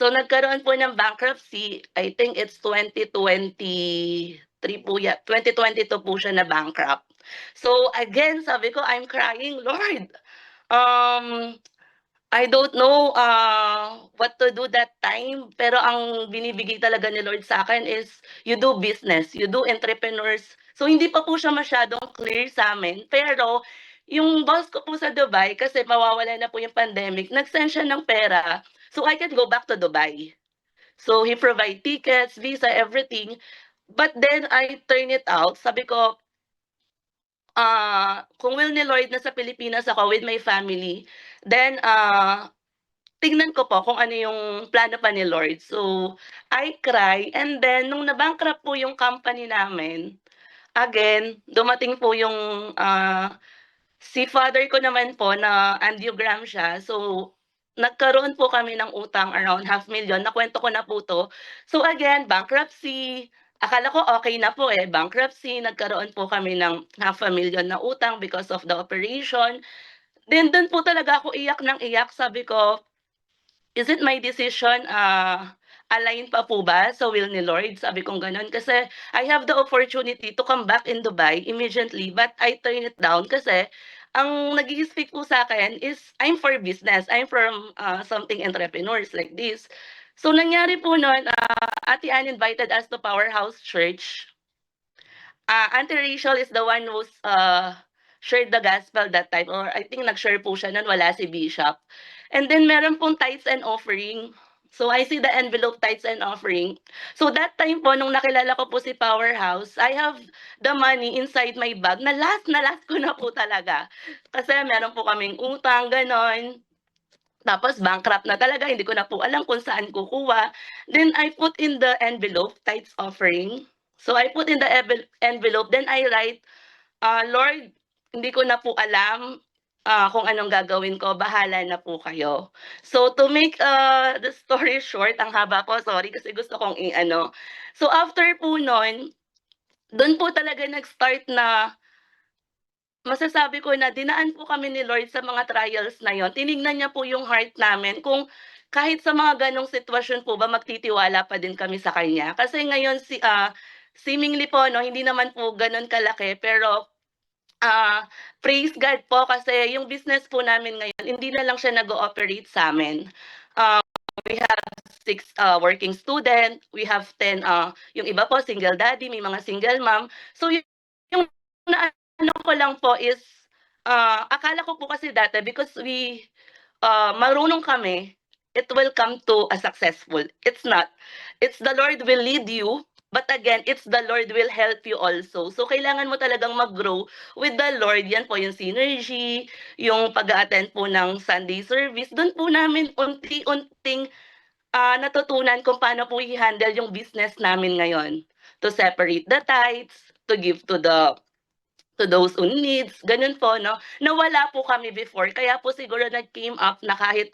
Speaker 10: So nagkaroon po ng bankruptcy, I think it's 2023 po, 2022 po siya na bankrupt. So again, sabi ko, I'm crying, Lord. I don't know what to do that time, pero ang binibigay talaga ni Lord sa akin is you do business, you do entrepreneurs. So hindi pa po siya masyadong clear sa amin, pero yung boss ko po sa Dubai, kasi mawawala na po yung pandemic, nag-send siya ng pera so I can go back to Dubai. So he provide tickets, visa, everything. But then I turn it out, sabi ko, kung will ni Lord na sa Pilipinas ako with my family, then tignan ko po kung ano yung plano pa ni Lord. So I cry, and then nung na-bankrupt po yung company namin, again, dumating po yung si father ko naman po na angiogram siya. So nagkaroon po kami ng utang around 500,000. Nakwento ko na po to. So again, bankruptcy. Akala ko okay na po bankruptcy. Nagkaroon po kami ng 500,000 na utang because of the operation. Then doon po talaga ako iyak ng iyak. Sabi ko, is it my decision? Align pa po ba sa will ni Lord? Sabi kong ganun. Kasi I have the opportunity to come back in Dubai immediately, but I turn it down kasi ang nag-i-speak po sa akin is I'm for business. I'm from something entrepreneurs like this. So nangyari po noon, Ate Ann invited us to Powerhouse Church. Auntie Rachel is the one who's shared the gospel that time, or I think nag-share po siya nun, wala si Bishop. And then meron pong tithes and offering. So I see the envelope, tithes and offering. So that time po, nung nakilala ko po si Powerhouse, I have the money inside my bag na last ko na po talaga. Kasi meron po kaming utang, ganon. Tapos bankrupt na talaga, hindi ko na po alam kung saan kukuha. Then I put in the envelope, tithes offering. So I put in the envelope, then I write, Lord, hindi ko na po alam kung anong gagawin ko, bahala na po kayo. So to make the story short, ang haba po, sorry kasi gusto kong i-ano. So after po nun, doon po talaga nag-start na masasabi ko na dinaan po kami ni Lord sa mga trials na yon. Tinignan niya po yung heart namin kung kahit sa mga ganong sitwasyon po ba magtitiwala pa din kami sa kanya. Kasi ngayon seemingly po hindi naman po ganon kalaki, pero praise God po kasi yung business po namin ngayon hindi na lang siya nag-ooperate sa amin. We have 6 working student, we have 10 yung iba po single daddy, may mga single mom. So yung ano ko lang po is akala ko po kasi dati because we marunong kami, it will come to a successful. It's not. It's the Lord will lead you, but again, it's the Lord will help you also. So kailangan mo talagang mag-grow with the Lord. Yan po yung synergy, yung pag-attend po ng Sunday service. Doon po namin unti-unting natutunan kung paano po i-handle yung business namin ngayon. To separate the tithes, to give to those who needs, ganun po, no? Nawala po kami before, kaya po siguro nag-came up na kahit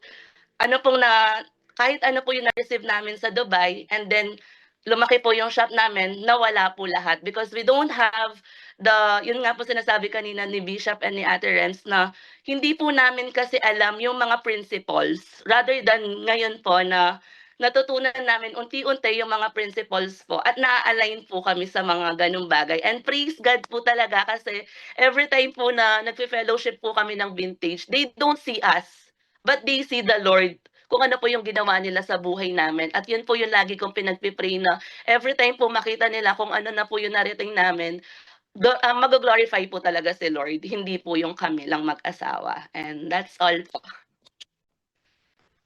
Speaker 10: ano po yung na-receive namin sa Dubai, and then lumaki po yung shop namin, nawala po lahat because we don't have yun nga po sinasabi kanina ni Bishop and ni Ate Rems na hindi po namin kasi alam yung mga principles, rather than ngayon po na natutunan namin unti-unti yung mga principles po at na-align po kami sa mga ganung bagay. And praise God po talaga kasi every time po na nagfe-fellowship po kami ng Vintage, they don't see us, but they see the Lord kung ano po yung ginawa nila sa buhay namin. At yun po yung lagi kong pinagpipray na every time po makita nila kung ano na po yung narating namin, mag-glorify po talaga si Lord, hindi po yung kami lang mag-asawa. And that's all po.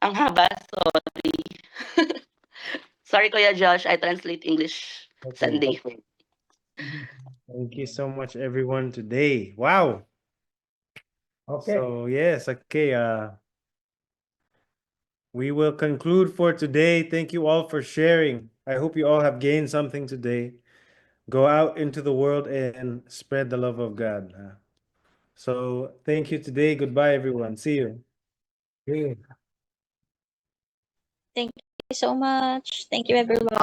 Speaker 10: Ang haba, sorry. Sorry, Kuya Josh, I translate English Sunday.
Speaker 1: Thank you so much, everyone, today. Wow.
Speaker 2: Okay.
Speaker 1: So yes, okay. We will conclude for today. Thank you all for sharing. I hope you all have gained something today. Go out into the world and spread the love of God. So thank you today. Goodbye, everyone. See you.
Speaker 2: Okay.
Speaker 7: Thank you so much. Thank you, everyone.